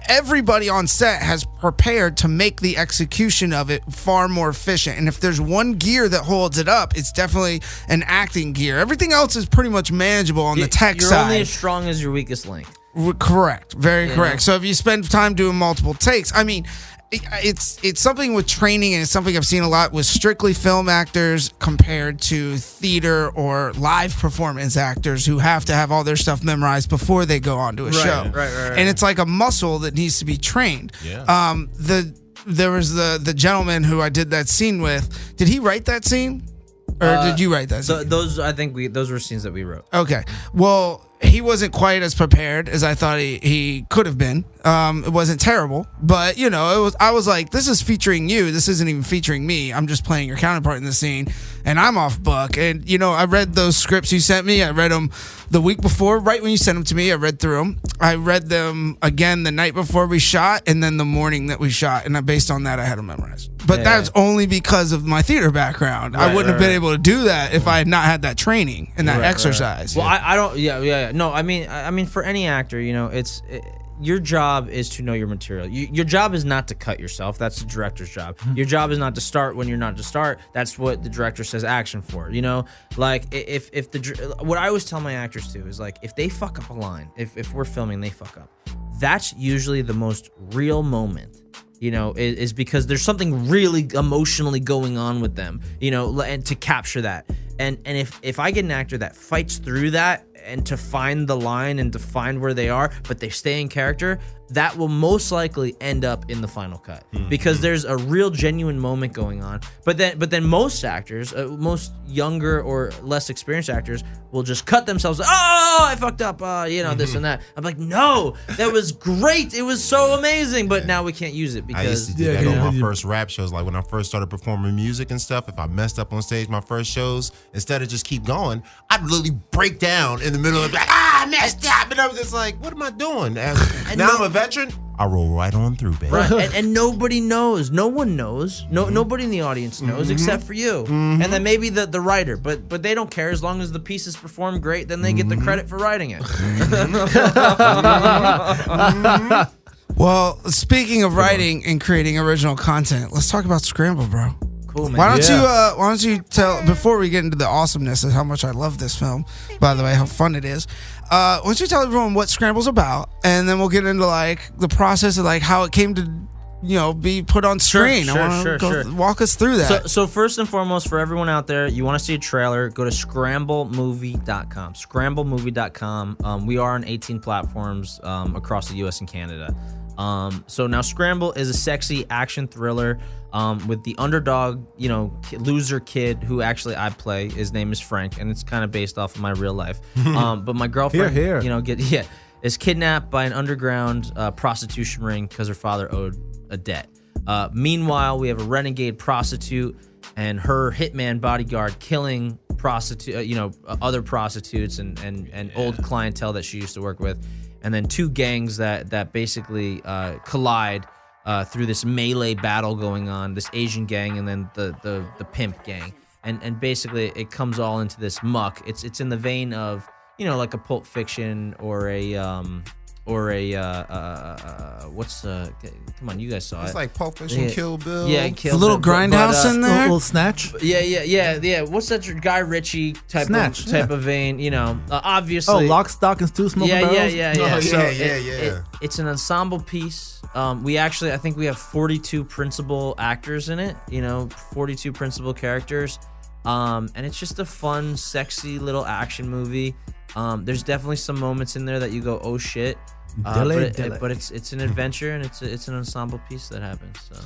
everybody on set has prepared to make the execution of it far more efficient. And if there's one gear that holds it up, it's definitely an acting gear. Everything else is pretty much manageable on the tech side. You're only as strong as your weakest link. Correct. Very correct. So if you spend time doing multiple takes, I mean, it's something with training, and it's something I've seen a lot with strictly film actors compared to theater or live performance actors who have to have all their stuff memorized before they go on to a show. Right. And it's like a muscle that needs to be trained. Yeah. There was the gentleman who I did that scene with. Did he write that scene? Or did you write that scene? Those were scenes that we wrote. Okay. Well, he wasn't quite as prepared as I thought he could have been. It wasn't terrible, but you know, I was like, this is featuring you. This isn't even featuring me. I'm just playing your counterpart in the scene, and I'm off book. And you know, I read those scripts you sent me. I read them the week before, right when you sent them to me. I read through them. I read them again the night before we shot, and then the morning that we shot. And based on that, I had them memorized. But that's only because of my theater background. I wouldn't have been able to do that if I had not had that training and that exercise. Well, I don't. Yeah. No, I mean, for any actor, you know, your job is to know your material. Your job is not to cut yourself. That's the director's job. Your job is not to start when you're not to start. That's what the director says action for. You know, like what I always tell my actors too is like, if they fuck up a line, if we're filming, they fuck up. That's usually the most real moment. You know, is because there's something really emotionally going on with them, you know, and to capture that. And if I get an actor that fights through that and to find the line and to find where they are, but they stay in character, that will most likely end up in the final cut because there's a real genuine moment going on. But then most actors, most younger or less experienced actors will just cut themselves. Oh, I fucked up. You know, this and that. I'm like, no, that was great. It was so amazing. But now we can't use it because I used to do that on my first rap shows. Like when I first started performing music and stuff, if I messed up on stage my first shows, instead of just keep going, I'd literally break down in the middle of like, I messed up. And I was just like, what am I doing? And now I'm a veteran. I roll right on through, baby. Right. and nobody knows. No one knows. Nobody in the audience knows except for you. And then maybe the writer. But they don't care as long as the pieces perform great. Then they get the credit for writing it. Well, speaking of writing and creating original content, let's talk about Scramble, bro. Cool, man. Why don't you tell, before we get into the awesomeness of how much I love this film, by the way, how fun it is, why don't you tell everyone what Scramble's about, and then we'll get into like the process of like how it came to, you know, be put on screen. Sure. Walk us through that. So first and foremost, for everyone out there, you want to see a trailer, go to scramblemovie.com. Scramblemovie.com. We are on 18 platforms across the U.S. and Canada. So now Scramble is a sexy action thriller with the underdog, you know, loser kid who actually I play. His name is Frank, and it's kind of based off of my real life. But my girlfriend, you know, is kidnapped by an underground prostitution ring because her father owed a debt. Meanwhile, we have a renegade prostitute and her hitman bodyguard killing other prostitutes and old clientele that she used to work with. and then two gangs that basically collide through this melee battle going on. This Asian gang and then the pimp gang, and basically it comes all into this muck. It's in the vein of like a Pulp Fiction or a come on, you guys saw It's it. like Pulp Fiction, Kill Bill. Yeah, Kill A little Bill, grindhouse in there. Little Snatch. Yeah. What's that Guy Ritchie type Snatch, of vein? Obviously. Oh, Lock, Stock, and Two Smoking Barrels. Yeah. Oh, So yeah. it's an ensemble piece. I think we have 42 principal actors in it. 42 principal characters. And it's just a fun, sexy little action movie. There's definitely some moments in there that you go, oh shit. But it's an adventure and it's an ensemble piece that happens. So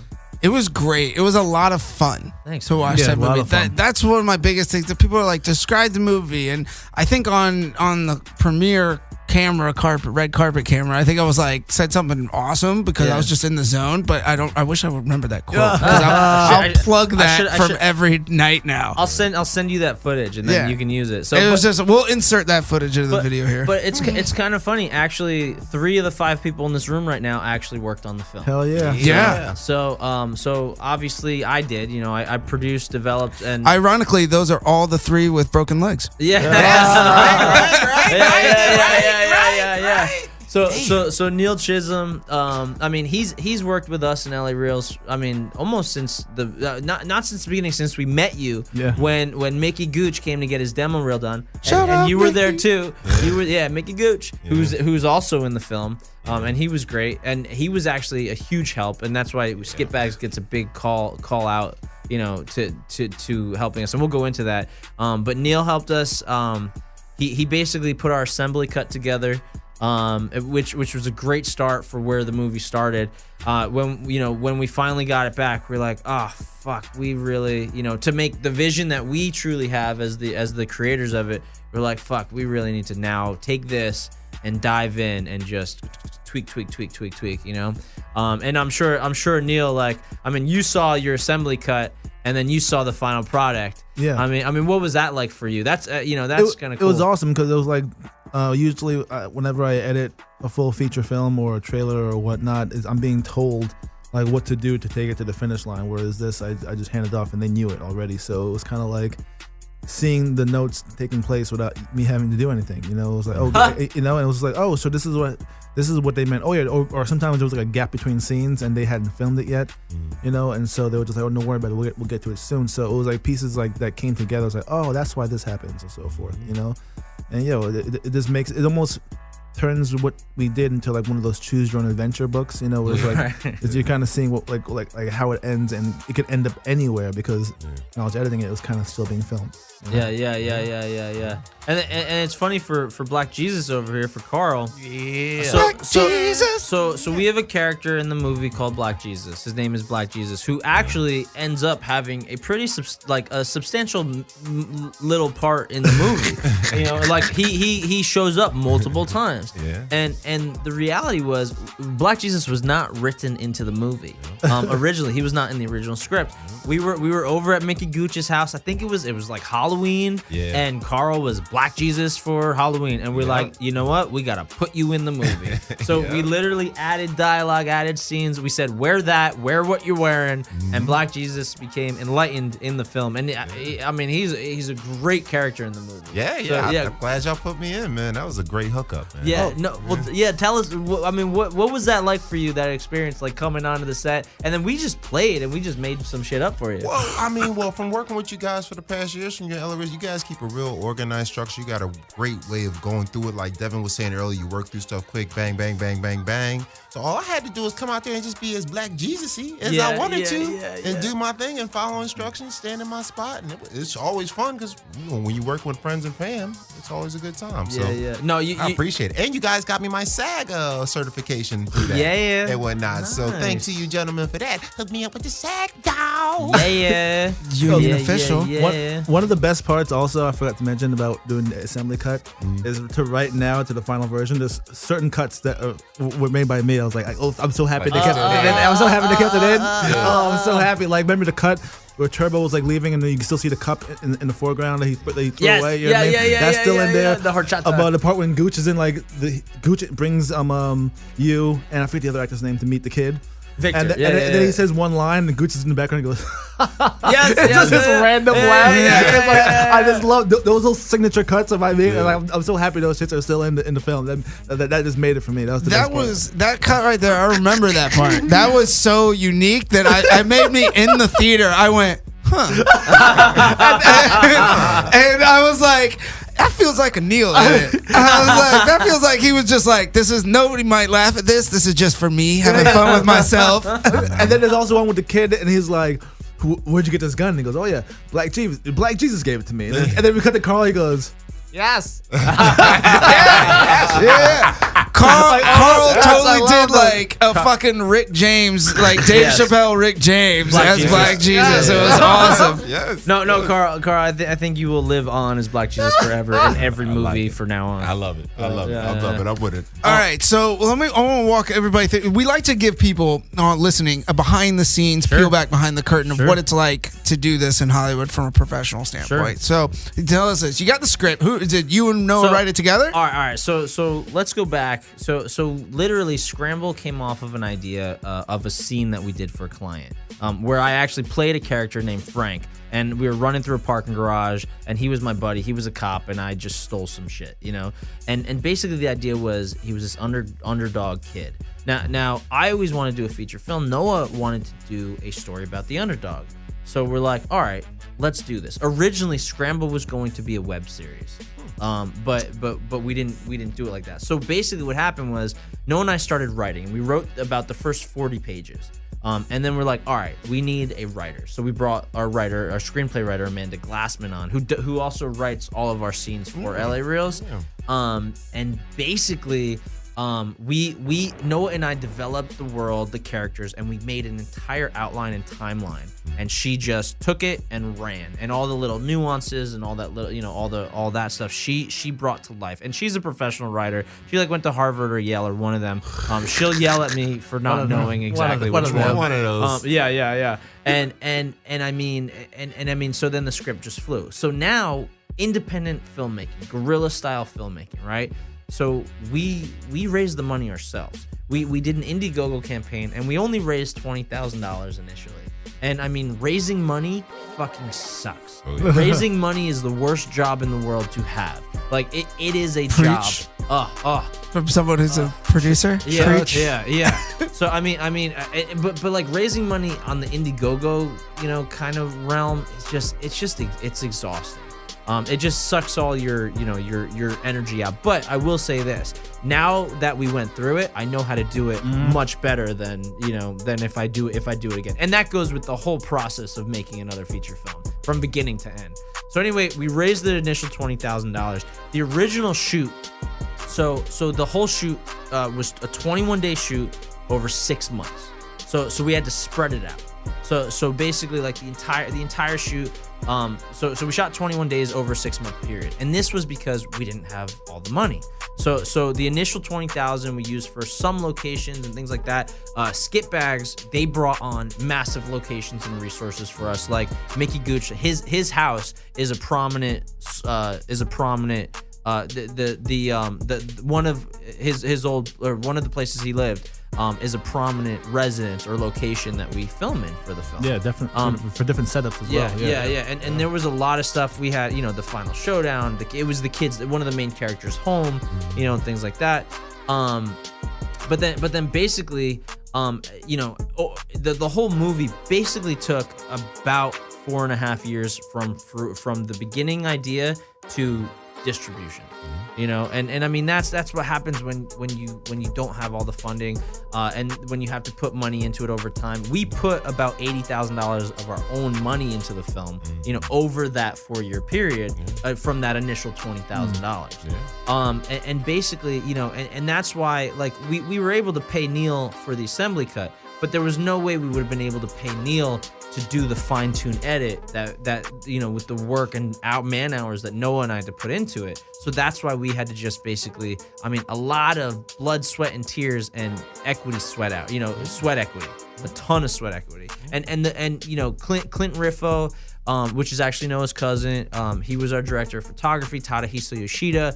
It was great. It was a lot of fun. Thanks, to watch Yeah, that a lot movie. of fun. That's one of my biggest things. That people are like, describe the movie, and I think on the premiere camera, red carpet camera, I think I was like said something awesome because I was just in the zone. But I wish I would remember that quote. 'Cause I'll plug that from every night now. I'll send you that footage and then you can use it. So it was just we'll insert that footage into the video here. But it's kind of funny. Actually, 3 of the 5 people in this room right now actually worked on the film. Hell yeah. Yeah. So obviously I did. I produced, developed, and Ironically, those are all the 3 with broken legs. yeah. Yeah. So Neil Chisholm, he's worked with us in LA Reels. Almost since not since the beginning, since we met you. Yeah. When Mickey Gooch came to get his demo reel done, Shout and out, you were there Mickey. too. You were Mickey Gooch, who's also in the film. And he was great, and he was actually a huge help, and that's why Skitbags gets a big call out, to helping us, and we'll go into that. But Neil helped us. He basically put our assembly cut together, which was a great start for where the movie started. When we finally got it back, we're like, oh fuck, we really, to make the vision that we truly have as the creators of it, we're like, fuck, we really need to now take this and dive in and just tweak, and I'm sure Neil, you saw your assembly cut and then you saw the final product. Yeah. What was that like for you? That's that's kind of cool. It was awesome because it was like usually whenever I edit a full feature film or a trailer or whatnot, I'm being told like what to do to take it to the finish line. Whereas this, I just handed off and they knew it already. So it was kind of like seeing the notes taking place without me having to do anything. It was like, and it was like, oh, so this is what they meant. Oh yeah, or sometimes there was like a gap between scenes and they hadn't filmed it yet, and so they were just like, oh, don't worry about it, we'll get to it soon. So it was like pieces like that came together. I was like, oh, that's why this happens and so forth, and it just makes it almost turns what we did into like one of those choose your own adventure books, where it's like you're kind of seeing what like how it ends, and it could end up anywhere because when I was editing it was kind of still being filmed. Yeah. And it's funny for Black Jesus over here, for Carl. Yeah. Black Jesus. So we have a character in the movie called Black Jesus. His name is Black Jesus, who actually ends up having a pretty substantial little part in the movie. He shows up multiple times. Yeah. And the reality was, Black Jesus was not written into the movie. Originally, he was not in the original script. We were over at Mickey Gooch's house. I think it was like Halloween, and Carl was Black Jesus for Halloween, and we're like, you know what? We gotta put you in the movie. So we literally added dialogue, added scenes. We said, wear what you're wearing, and Black Jesus became enlightened in the film. And he's a great character in the movie. Yeah. I'm glad y'all put me in, man. That was a great hookup, man. Yeah, tell us. What was that like for you? That experience, like coming onto the set, and then we just played and we just made some shit up for you. Well, from working with you guys for the past years from your LRS, you guys keep a real organized structure. You got a great way of going through it. Like Devin was saying earlier, you work through stuff quick, bang, bang, bang, bang, bang. So all I had to do was come out there and just be as Black Jesus-y as I wanted to, and do my thing and follow instructions, stand in my spot, and it's always fun because when you work with friends and fam, it's always a good time. So No, I appreciate it, and you guys got me my SAG certification through that, and whatnot. Nice. So thanks to you gentlemen for that. Hook me up with the SAG, dog. Union official. One of the best parts also I forgot to mention about doing the assembly cut is to right now to the final version. There's certain cuts that were made by me. I was like, I'm so happy they kept it in. I'm so happy they kept it in. Oh, I'm so happy. Like, remember the cut where Turbo was like leaving, and then you can still see the cup in the foreground that he threw Yes. away. You know what I mean? Yeah. That's still in there. The horchata. About the part when Gooch is in, like Gooch brings you and I forget the other actor's name to meet the kid. Victor. And then he says one line, and Gooch is in the background and goes, Yes. just this random laugh. Yeah. It's like, I just love those little signature cuts of my being, and I'm so happy those shits are still in the film. That just made it for me. That was the best part. That cut right there. I remember that part. That was so unique that I made me in the theater. I went, huh, and I was like, that feels like a Neil in it. I was like, that feels like he was just like, this is, nobody might laugh at this. This is just for me having fun with myself. And then there's also one with the kid, and he's like, where'd you get this gun? And he goes, oh yeah, Black Jesus gave it to me. And then we cut to Carl, he goes, yes. Yeah. Carl totally did that. like a fucking Rick James, like Dave Chappelle, Rick James as Black Jesus. It was awesome. Yes. No, Carl. I think you will live on as Black Jesus forever in every movie from now on. I love it. I love it. I'm with it. All right, so I want to walk everybody through. We like to give people listening a behind the scenes, peel back behind the curtain of what it's like to do this in Hollywood from a professional standpoint. So tell us this: you got the script. Did you and Noah write it together? All right. So let's go back. So literally, Scramble came off of an idea of a scene that we did for a client, where I actually played a character named Frank, and we were running through a parking garage, and he was my buddy. He was a cop, and I just stole some shit, you know. And basically, the idea was he was this underdog kid. Now I always wanted to do a feature film. Noah wanted to do a story about the underdog. So we're like, all right, let's do this. Originally, Scramble was going to be a web series. But we didn't do it like that. So basically what happened was Noah and I started writing. We wrote about the first 40 pages. And then we're like, all right, we need a writer. So we brought our screenplay writer, Amanda Glassman, on, who also writes all of our scenes for LA Reels. And basically, we Noah and I developed the world, the characters, and we made an entire outline and timeline. And she just took it and ran, and all the little nuances and all that little, you know, all that stuff she brought to life. And she's a professional writer. She like went to Harvard or Yale or one of them. She'll yell at me for not knowing exactly which one. One of those. Yeah. And I mean, so then the script just flew. So now independent filmmaking, guerrilla style filmmaking, right? So we raised the money ourselves. We did an Indiegogo campaign, and we only raised $20,000 initially. And I mean, raising money fucking sucks. Oh, yeah. Raising money is the worst job in the world to have. Like it is a job. From someone who's a producer. Yeah. So I mean, but like raising money on the Indiegogo, you know, kind of realm, it's exhausting. It just sucks all your energy out. But I will say this: now that we went through it, I know how to do it much better than if I do it again. And that goes with the whole process of making another feature film from beginning to end. So anyway, we raised the initial $20,000. The original shoot, so the whole shoot was a 21-day shoot over 6 months. So we had to spread it out. So basically, like the entire shoot. So we shot 21 days over a 6-month period, and this was because we didn't have all the money. So the initial $20,000 we used for some locations and things like that. Skitbags, they brought on massive locations and resources for us, like Mickey Gooch. His house is a prominent one of the places he lived. Is a prominent residence or location that we film in for the film. Yeah, definitely for different setups as well. Yeah. And there was a lot of stuff we had. You know, the final showdown. It was the kids, one of the main characters' home. You know, and things like that. But then basically, the whole movie basically took about 4.5 years from the beginning idea to distribution. You know, and I mean that's what happens when you don't have all the funding, and when you have to put money into it over time. We put about $80,000 of our own money into the film, you know, over that 4-year period, from that initial $20,000. And basically, you know, and that's why, like, we were able to pay Neil for the assembly cut, but there was no way we would have been able to pay Neil to do the fine-tune edit that you know, with the work and man hours that Noah and I had to put into it. So that's why we had to just basically, I mean, a lot of blood, sweat, and tears and equity sweat equity a ton of sweat equity. And you know, Clint Riffo, which is actually Noah's cousin. He was our director of photography, Tadahisa Yoshida.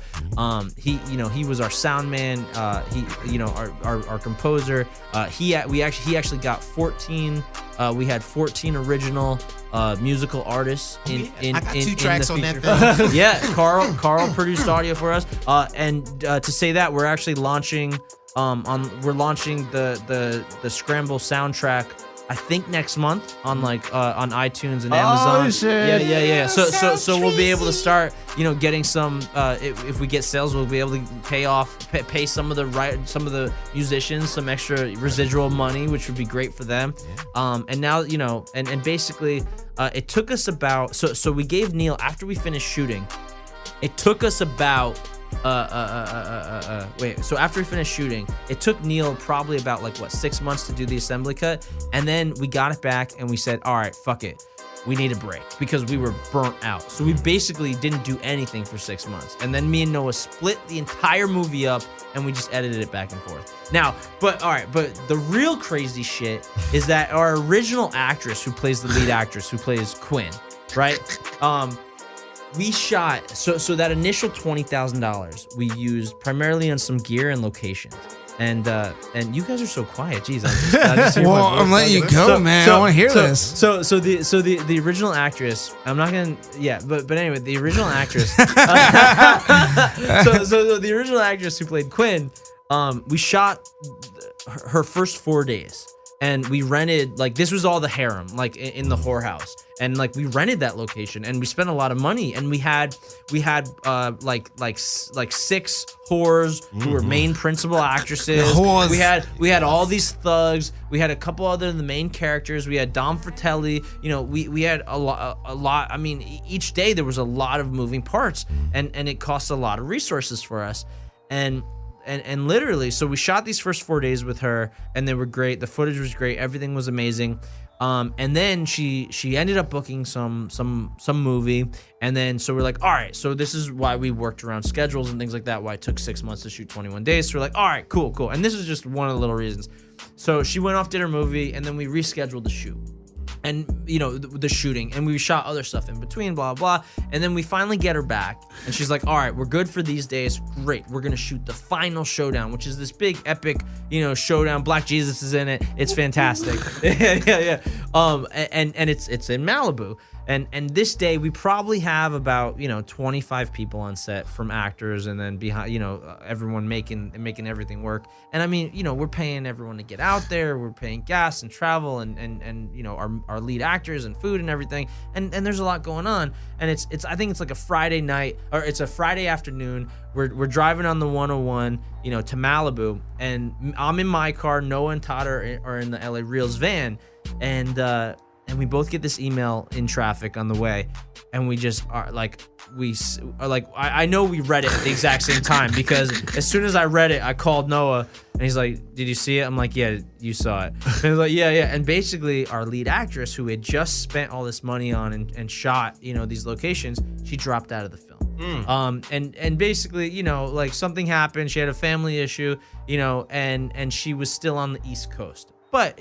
He was our sound man. He, you know, our composer. He actually got 14. We had 14 original musical artists in I got 2 in tracks the on that feature. thing. Yeah, Carl produced audio for us. And to say that, we're actually launching the Scramble soundtrack, I think next month on on iTunes and Amazon. Oh, shit. Yeah. So we'll be able to start, you know, getting some. If we get sales, we'll be able to pay some of the musicians some extra residual money, which would be great for them. And now, you know, and basically, it took us about. So we gave Neil, after we finished shooting, it took us about. So after we finished shooting, it took Neil probably about 6 months to do the assembly cut, and then we got it back and we said, all right, fuck it, we need a break because we were burnt out. So we basically didn't do anything for 6 months, and then me and Noah split the entire movie up and we just edited it back and forth. Now, but the real crazy shit is that our original actress who plays the lead actress, who plays Quinn, right? We shot so that initial $20,000 we used primarily on some gear and locations, and you guys are so quiet. Jeez, I just hear Well, I'm letting you go, man. I want to hear this. So the original actress. I'm not gonna. Yeah, but anyway, the original actress. so the original actress who played Quinn. We shot her first 4 days. And we rented, this was all the harem, in the whorehouse, and we rented that location, and we spent a lot of money, and we had 6 whores who were main principal actresses. We had all these thugs. We had a couple other of the main characters. We had Dom Fratelli. You know, we had a lot. I mean, each day there was a lot of moving parts, and it cost a lot of resources for us, and literally, so we shot these first 4 days with her, and they were great. The footage was great. Everything was amazing. And then she ended up booking some movie, and then so we're like, all right. So this is why we worked around schedules and things like that. Why it took 6 months to shoot 21 days. So we're like, all right, cool. And this is just one of the little reasons. So she went off, did her movie, and then we rescheduled the shoot. And, you know, the shooting, and we shot other stuff in between, blah, blah. And then we finally get her back, and she's like, all right, we're good for these days. Great. We're going to shoot the final showdown, which is this big, epic, you know, showdown. Black Jesus is in it. It's fantastic. Yeah. And it's in Malibu. And this day we probably have about, 25 people on set, from actors and then behind, everyone making everything work. And I mean, we're paying everyone to get out there. We're paying gas and travel and our lead actors and food and everything. And there's a lot going on. And it's I think it's like a Friday night, or it's a Friday afternoon. We're driving on the 101, to Malibu, and I'm in my car. Noah and Todd are in the LA Reels van, and we both get this email in traffic on the way, and we just are I know we read it at the exact same time, because as soon as I read it, I called Noah, and he's like, "Did you see it?" I'm like, "Yeah, you saw it." And he's like, "Yeah." And basically, our lead actress, who had just spent all this money on and shot, these locations, she dropped out of the film. And basically, something happened. She had a family issue, and she was still on the East Coast. But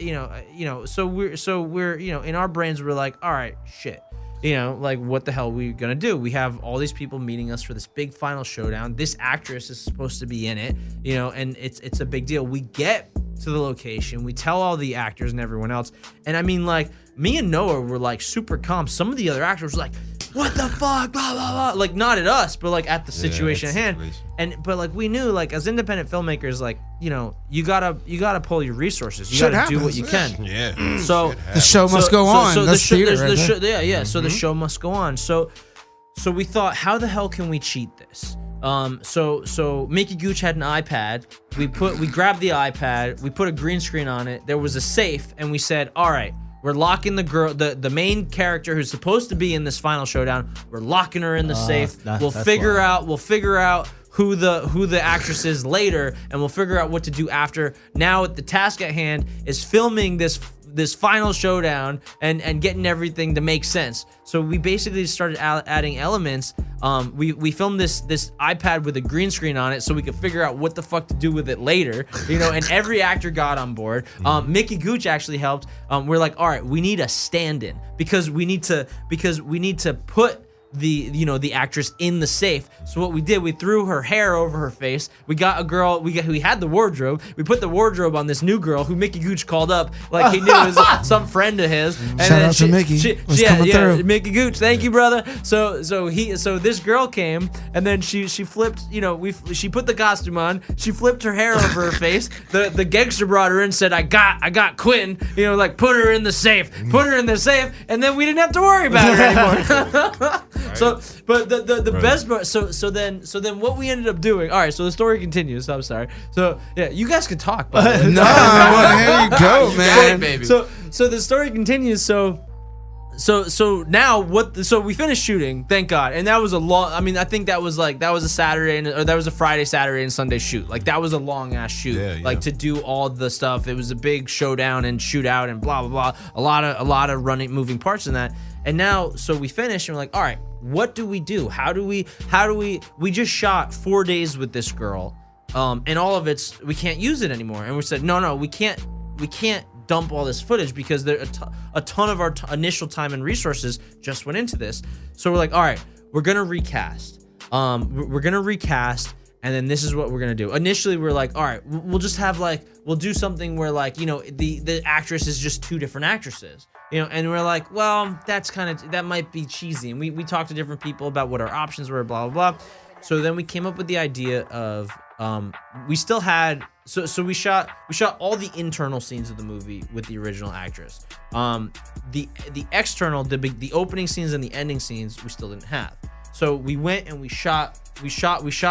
so we're in our brains, we're like, all right, shit, what the hell are we gonna do? We have all these people meeting us for this big final showdown. This actress is supposed to be in it, and it's a big deal. We get to the location, we tell all the actors and everyone else, and I mean, me and Noah were super calm. Some of the other actors were like, what the fuck, blah blah blah, not at us, but at the situation at hand. But we knew, as independent filmmakers, you gotta pull your resources. You gotta do what you can. Yeah. So the show must go on. So That's theater, right there. Yeah. So the show must go on. So we thought, how the hell can we cheat this? So Mickey Gooch had an iPad. We grabbed the iPad. We put a green screen on it. There was a safe, and we said, all right, we're locking the girl, the main character who's supposed to be in this final showdown. We're locking her in the safe. We'll figure out who the actress is later, and we'll figure out what to do after. Now the task at hand is filming this this final showdown and getting everything to make sense. So we basically started adding elements. We filmed this iPad with a green screen on it so we could figure out what the fuck to do with it later, and every actor got on board. Mickey Gooch actually helped. We're like, all right, we need a stand-in because we need to put the actress in the safe. So what we did, we threw her hair over her face. We got a girl, we had the wardrobe. We put the wardrobe on this new girl who Mickey Gooch called up like he knew it was some friend of his. And Shout out to Mickey. Through. Mickey Gooch, thank you, brother. So this girl came and then she flipped, she put the costume on, she flipped her hair over her face. The gangster brought her in, said, I got Quinn, like put her in the safe, and then we didn't have to worry about her anymore. Right. So, but the right. Best part. So then what we ended up doing. All right. So the story continues. I'm sorry. So yeah, you guys could talk. No, here you go, man. Baby. So the story continues. So now so we finished shooting, thank God, and that was a long. I mean, I think that was a Saturday or that was a Friday, Saturday, and Sunday shoot. Like that was a long ass shoot. Like to do all the stuff. It was a big showdown and shootout and blah blah blah. A lot of moving parts in that. And now, so we finished and we're like, all right, what do we do? How do we we just shot 4 days with this girl, and all of we can't use it anymore. And we said, no, we can't dump all this footage because a ton of our initial time and resources just went into this. So we're like, all right, we're gonna recast. We're gonna recast, and then this is what we're gonna do. Initially, we're like, all right, we'll just have we'll do something where the actress is just two different actresses. And we're like, well, that might be cheesy. And we talked to different people about what our options were, blah, blah, blah. So then we came up with the idea of, we still had, so we shot all the internal scenes of the movie with the original actress. The external, the opening scenes and the ending scenes, we still didn't have. So we went and we shot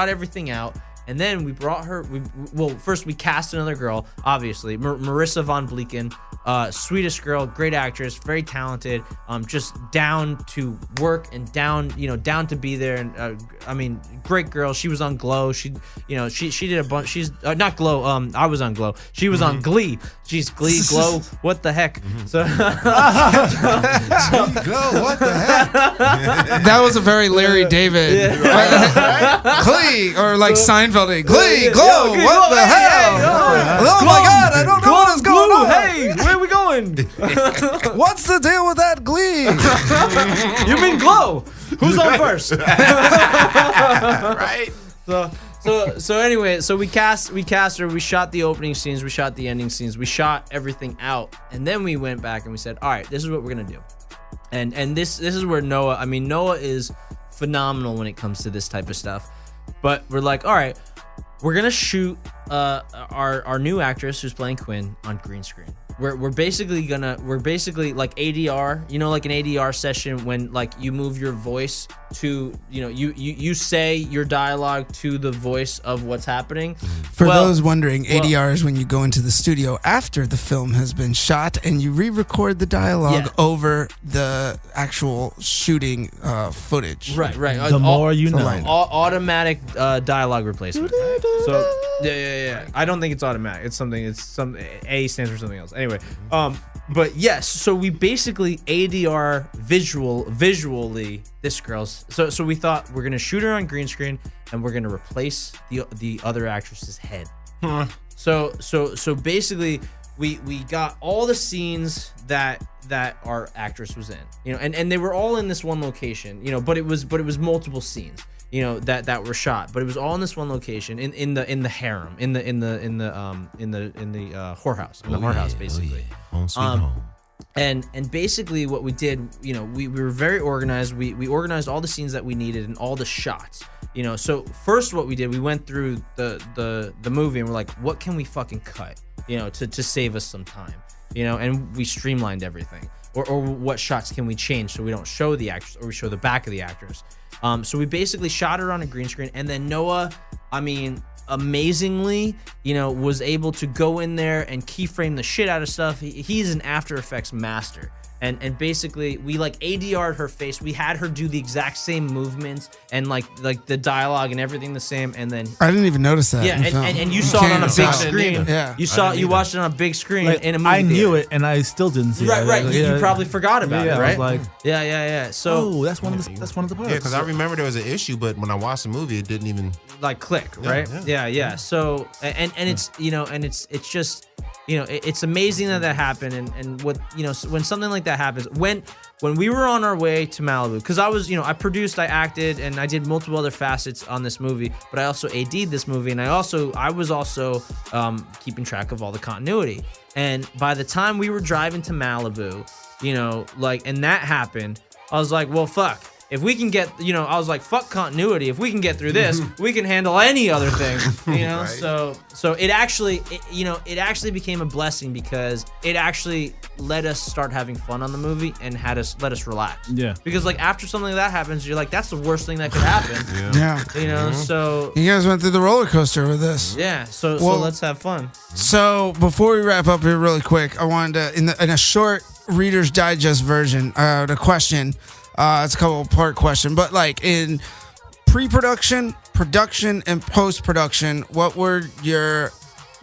everything out. And then we brought her. First we cast another girl, obviously, Marissa Von Bleeken, sweetest girl, great actress, very talented, just down to work and down to be there. And I mean, great girl. She was on Glow. She did a bunch. She's not Glow. I was on Glow. She was on Glee. She's Glee, Glow. What the heck? So, Glow. What the heck? That was a very Larry David. Glee or like Seinfeld. Glee, Glow, what the hell? Oh my God, I don't know what is going on. Hey, where are we going? What's the deal with that Glee? You mean Glow? Who's on first? Right. So anyway, so we cast her. We shot the opening scenes. We shot the ending scenes. We shot everything out, and then we went back and we said, all right, this is what we're gonna do. And this is where Noah. I mean, Noah is phenomenal when it comes to this type of stuff. But we're like, all right, we're gonna shoot our new actress who's playing Quinn on green screen. We're basically like ADR, like an ADR session when like you move your voice to, you say your dialogue to the voice of what's happening. For those wondering, ADR is when you go into the studio after the film has been shot and you re-record the dialogue over the actual shooting footage. Right. The more you know. Automatic dialogue replacement. So yeah. I don't think it's automatic. It's some A stands for something else. Anyway, but yes, so we basically ADR visually this girl's. So we thought we're gonna shoot her on green screen and we're gonna replace the other actress's head. So basically we got all the scenes that our actress was in, and they were all in this one location, but it was multiple scenes. That were shot, but it was all in this one location in the harem, in the whorehouse, basically. Home sweet home. And basically what we did, we were very organized. We organized all the scenes that we needed and all the shots. So first what we did, we went through the movie and we're like, what can we fucking cut, to save us some time, and we streamlined everything. Or what shots can we change so we don't show the actress or we show the back of the actress. So we basically shot her on a green screen, and then Noah, I mean, amazingly, was able to go in there and keyframe the shit out of stuff. He's an After Effects master. And basically we like ADR'd her face. We had her do the exact same movements and like the dialogue and everything the same. And then I didn't even notice that. yeah, in film. and you saw it on a big Can't screen. Yeah. You watched it on a big screen Like, in a movie I knew theater. it, and I still didn't see it. Right. Like, You probably forgot about yeah, it, right? I was like, yeah. So oh, that's one of the parts. Yeah, because I remember there was an issue, but when I watched the movie, it didn't even. like click, right? Yeah. So and it's and it's just it's amazing that happened and what when something like that happens when we were on our way to Malibu, because I was I produced, I acted, and I did multiple other facets on this movie, but I also AD'd this movie, and I was also keeping track of all the continuity. And by the time we were driving to Malibu, and that happened, I was like, well, fuck. If we can get, I was like, fuck continuity. If we can get through this, we can handle any other thing, Right. So it actually, it actually became a blessing because it actually let us start having fun on the movie and let us relax. Yeah. Because like after something like that happens, you're like, that's the worst thing that could happen. Yeah. So You guys went through the roller coaster with this. yeah, so Well- let's have fun. So before we wrap up here really quick, I wanted to, in a short Reader's Digest version, the question, it's a couple part question, but like in pre-production, production, and post-production, what were your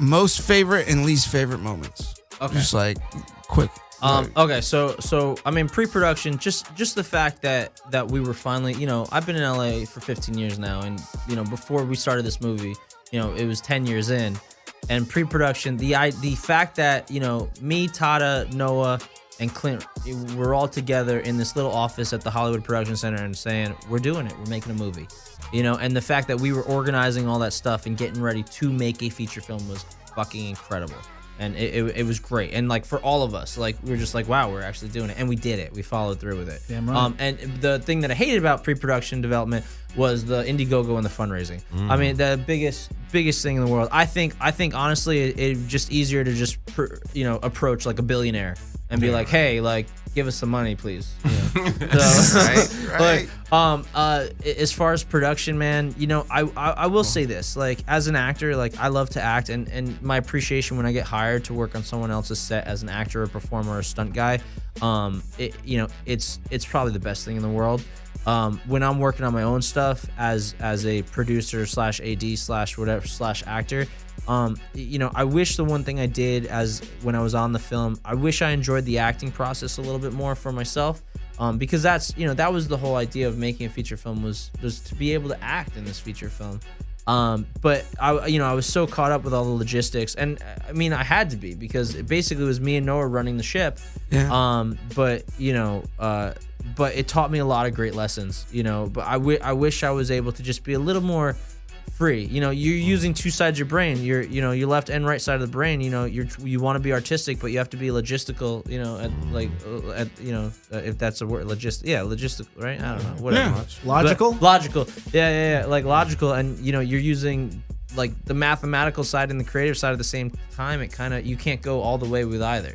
most favorite and least favorite moments? Okay. Just like quick. Okay, so I mean pre-production, just the fact that we were finally, I've been in LA for 15 years now, and before we started this movie, it was 10 years in, and pre-production, the fact that me, Tata, Noah, and Clint, we're all together in this little office at the Hollywood Production Center and saying, we're doing it, we're making a movie, and the fact that we were organizing all that stuff and getting ready to make a feature film was fucking incredible. And it was great. And like for all of us, like we were just like, wow, we're actually doing it. And we did it. We followed through with it. Damn right. And the thing that I hated about pre-production development was the Indiegogo and the fundraising. I mean, the biggest thing in the world. I think honestly, it's just easier to just approach like a billionaire and be like, hey, like give us some money, please. So, Right. as far as production, man, I will say this, like as an actor, like I love to act, and my appreciation when I get hired to work on someone else's set as an actor or performer or stunt guy, it's probably the best thing in the world. When I'm working on my own stuff as a producer / AD / whatever / actor, I wish the one thing I did as when I was on the film, I wish I enjoyed the acting process a little bit more for myself. Because that's, that was the whole idea of making a feature film was to be able to act in this feature film. But I was so caught up with all the logistics, and I mean, I had to be, because it basically was me and Noah running the ship. Yeah. But it taught me a lot of great lessons, but I wish I was able to just be a little more free. You're using two sides of your brain. Your left and right side of the brain. You want to be artistic, but you have to be logistical. If that's a word, logistical, right? I don't know, whatever. Yeah. Logical? But logical. Yeah, like logical, and you're using like the mathematical side and the creative side at the same time. It kind of, you can't go all the way with either.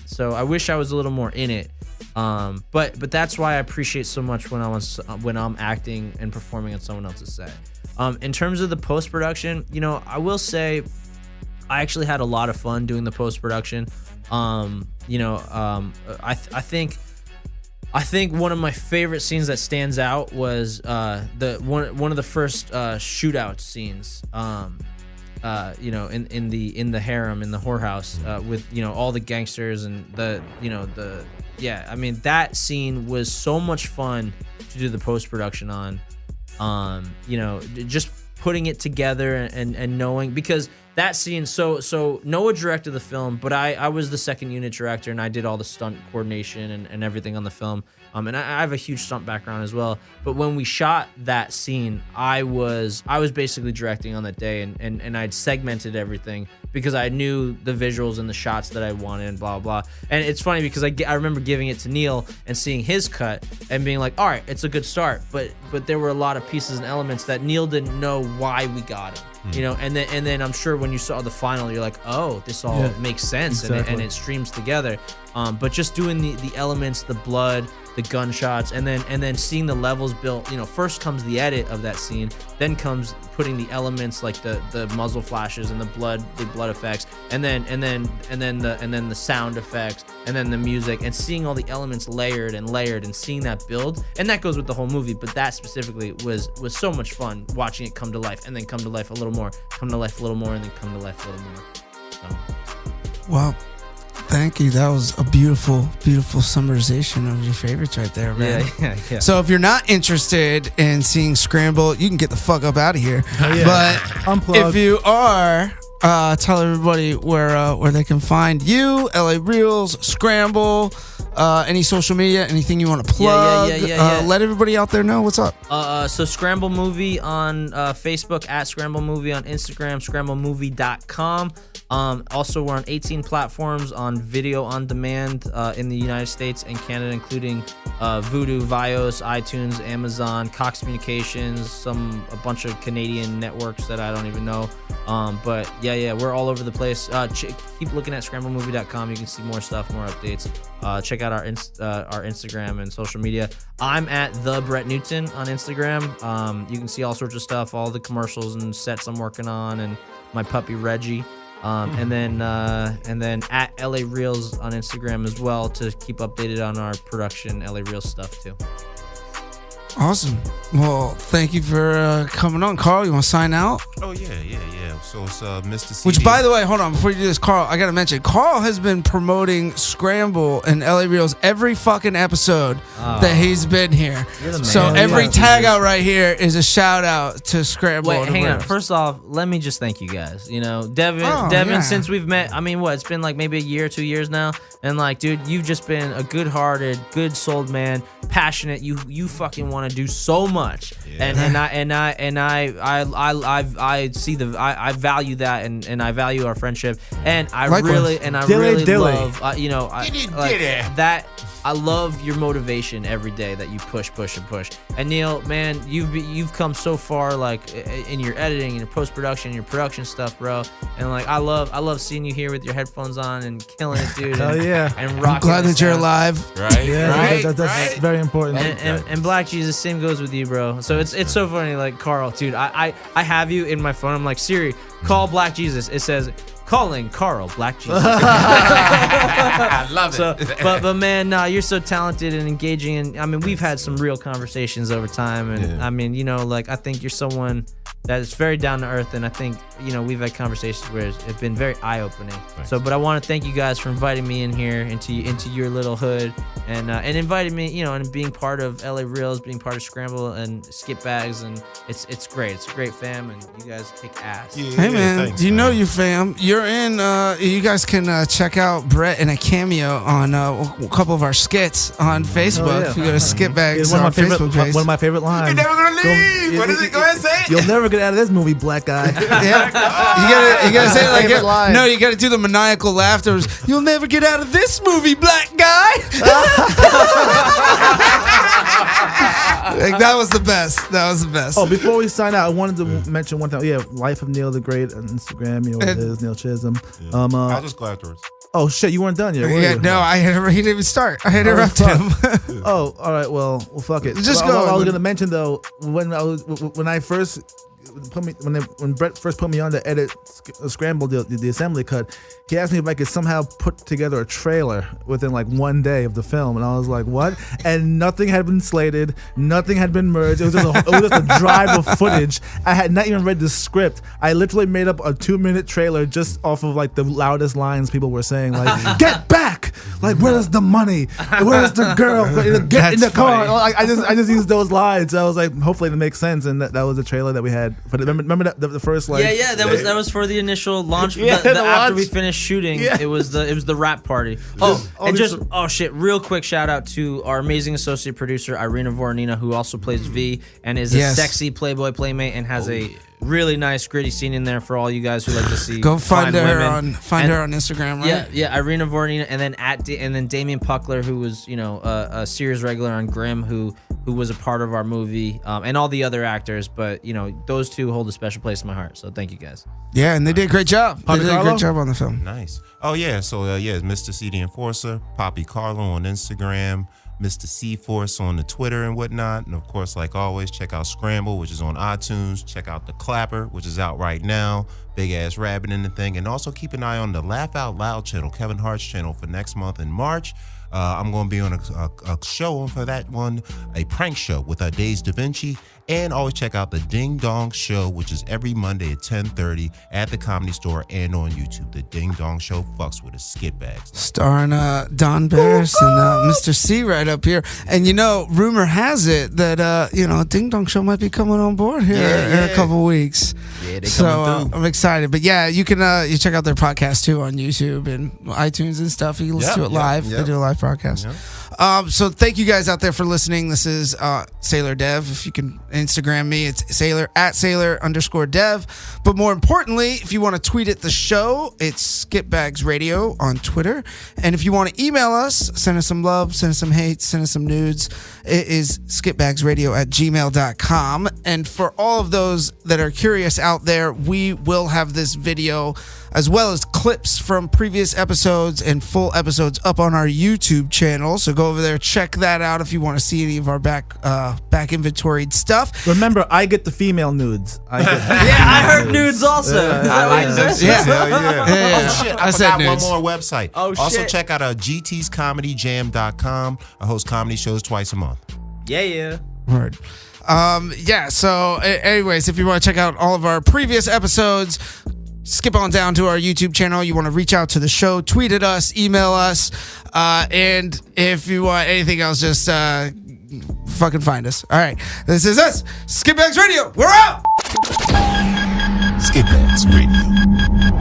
So I wish I was a little more in it. But that's why I appreciate so much when I'm acting and performing on someone else's set. In terms of the post-production, I will say I actually had a lot of fun doing the post-production. I think one of my favorite scenes that stands out was one of the first shootout scenes. In the harem, in the whorehouse, with all the gangsters and I mean, that scene was so much fun to do the post-production on. Just putting it together and knowing, because that scene, so Noah directed the film, but I was the second unit director, and I did all the stunt coordination and everything on the film. And I have a huge stunt background as well. But when we shot that scene, I was basically directing on that day, and I'd segmented everything because I knew the visuals and the shots that I wanted and blah, blah. And it's funny because I remember giving it to Neil and seeing his cut and being like, all right, it's a good start. But there were a lot of pieces and elements that Neil didn't know why we got him. And then I'm sure when you saw the final, you're like, oh, this all makes sense. Exactly. And it streams together. But just doing the elements, the blood, the gunshots, and then seeing the levels built. First comes the edit of that scene, then comes putting the elements like the muzzle flashes and the blood effects, and then the sound effects, and then the music, and seeing all the elements layered and seeing that build. And that goes with the whole movie, but that specifically was so much fun watching it come to life, and then come to life a little more, come to life a little more, and then come to life a little more. So. Well, thank you. That was a beautiful, beautiful summarization of your favorites right there, man. Yeah. So if you're not interested in seeing Scramble, you can get the fuck up out of here. But Unplug. if you are, tell everybody where they can find you, LA Reels, Scramble, any social media, anything you want to plug. Yeah. Let everybody out there know what's up. So Scramble Movie on Facebook, at Scramble Movie on Instagram, scramblemovie.com. Also, we're on 18 platforms on video on demand in the United States and Canada, including Vudu, Vios, iTunes, Amazon, Cox Communications, a bunch of Canadian networks that I don't even know. But yeah, we're all over the place. Keep looking at scramblemovie.com. You can see more stuff, more updates. Check out our Instagram and social media. I'm at the Brett Newton on Instagram. You can see all sorts of stuff, all the commercials and sets I'm working on, and my puppy Reggie. And then at LA Reels on Instagram as well to keep updated on our production LA Reels stuff too. Awesome. Well, thank you for coming on. Carl, you want to sign out? Oh, yeah. So it's Mr. CD. Which, by the way, hold on. Before you do this, Carl, I got to mention, Carl has been promoting Scramble and LA Reels every fucking episode that he's been here. So every tag out right here is a shout out to Scramble. Wait, hang on. First off, let me just thank you guys. Devin, since we've met, I mean, it's been like maybe a year, 2 years now. And like, dude, you've just been a good-hearted, good-souled man, passionate. You fucking want to do so much. Yeah. I see I value that, and I value our friendship, and I really love that. I love your motivation every day that you push. And Neil, man, you've come so far, like in your editing, in your post-production, your production stuff, bro. And like I love seeing you here with your headphones on and killing it, dude. Hell yeah. And rocking. I'm glad that you're alive. Right. Yeah, right. That's very important. And Black Jesus, same goes with you, bro. So it's so funny, like Carl, dude. I have you in my phone. I'm like, Siri, call Black Jesus. It says, calling Carl Black Jesus. I love it. But man, you're so talented and engaging, and I mean, we've had some real conversations over time, and I mean, like I think you're someone that is very down to earth, and I think we've had conversations where it's been very eye opening. So, but I want to thank you guys for inviting me in here into your little hood, and inviting me, and being part of LA Reels, being part of Scramble and Skitbags, and it's great. It's a great fam, and you guys kick ass. Yeah, hey man, thanks, know you fam. You're in. You guys can check out Brett in a cameo on a couple of our skits on Facebook. Oh, yeah. If you go to Skitbags, one on Facebook page. One of my favorite lines. You're never gonna leave. What is it? Go ahead and say it. You'll never get out of this movie, black guy. Yeah. You gotta say it like it. No, you gotta do the maniacal laughter. You'll never get out of this movie, black guy. Like, that was the best. Oh, before we sign out, I wanted to mention one thing. Yeah, Life of Neil the Great on Instagram. It is Neil Chisholm. I'll just go afterwards. Oh shit, you weren't done yet. Were you? No, he didn't even start. I interrupted him. Oh, all right. Well, fuck it. Just go. I was gonna mention though when Brett first put me on to edit Scramble the assembly cut, he asked me if I could somehow put together a trailer within like 1 day of the film, and I was like, what? And nothing had been slated, nothing had been merged. It was just a drive of footage. I had not even read the script. I literally made up a 2-minute trailer just off of like the loudest lines people were saying, like "Get back!" Like, "Where's the money? Where's the girl? Get in the car!" I just used those lines. I was like, hopefully it makes sense, and that was the trailer that we had. But remember that the first like that was for the initial launch. After we finished shooting, it was the rap party. Real quick shout out to our amazing associate producer Irina Voronina, who also plays V and is a sexy Playboy playmate and has a Really nice, gritty scene in there for all you guys who like to see. Go find her women. her on Instagram, right? Yeah, Irina Vornina, and then Damien Puckler, who was a series regular on Grimm, who was a part of our movie, and all the other actors. But those two hold a special place in my heart. So thank you guys. Yeah, and they did a great job. They did a great job on the film. Nice. Oh yeah. So it's Mr. C the Enforcer, Poppy Carlo on Instagram, Mr. C Force on the Twitter and whatnot. And of course, like always, check out Scramble, which is on iTunes. Check out The Clapper, which is out right now. Big ass rabbit in the thing. And also keep an eye on the Laugh Out Loud channel, Kevin Hart's channel, for next month in March. I'm going to be on a show for that one, a prank show with Days Da Vinci. And always check out the Ding Dong Show, which is every Monday at 10:30 at the Comedy Store and on YouTube. The Ding Dong Show fucks with a Skitbags. Starring Don Barris and Mr. C right up here. And rumor has it that Ding Dong Show might be coming on board here in a couple weeks. Yeah, they so coming through. I'm excited. But yeah, you can you check out their podcast too on YouTube and iTunes and stuff. You can listen to it live. They do a live broadcast. So thank you guys out there for listening. This is Sailor Dev. If you can Instagram me, it's Sailor@Sailor_Dev. But more importantly, if you want to tweet at the show, it's Skitbags Radio on Twitter. And if you want to email us, send us some love, send us some hate, send us some nudes. It is skitbagsradio@gmail.com. And for all of those that are curious out there, we will have this video as well as clips from previous episodes and full episodes up on our YouTube channel. So go over there, check that out if you want to see any of our back inventoried stuff. Remember, I get the female nudes. I heard nudes also. Is that what you said? Yeah. Yeah. Oh shit! I said forgot one nudes. more website. Oh, Also shit. check out GTsComedyJam.com. I host comedy shows twice a month. Yeah. Word. So anyways, if you want to check out all of our previous episodes, skip on down to our YouTube channel. You want to reach out to the show, tweet at us, email us, and if you want anything else, just fucking find us. All right, this is us, Skitbags Radio. We're out. Skitbags Radio.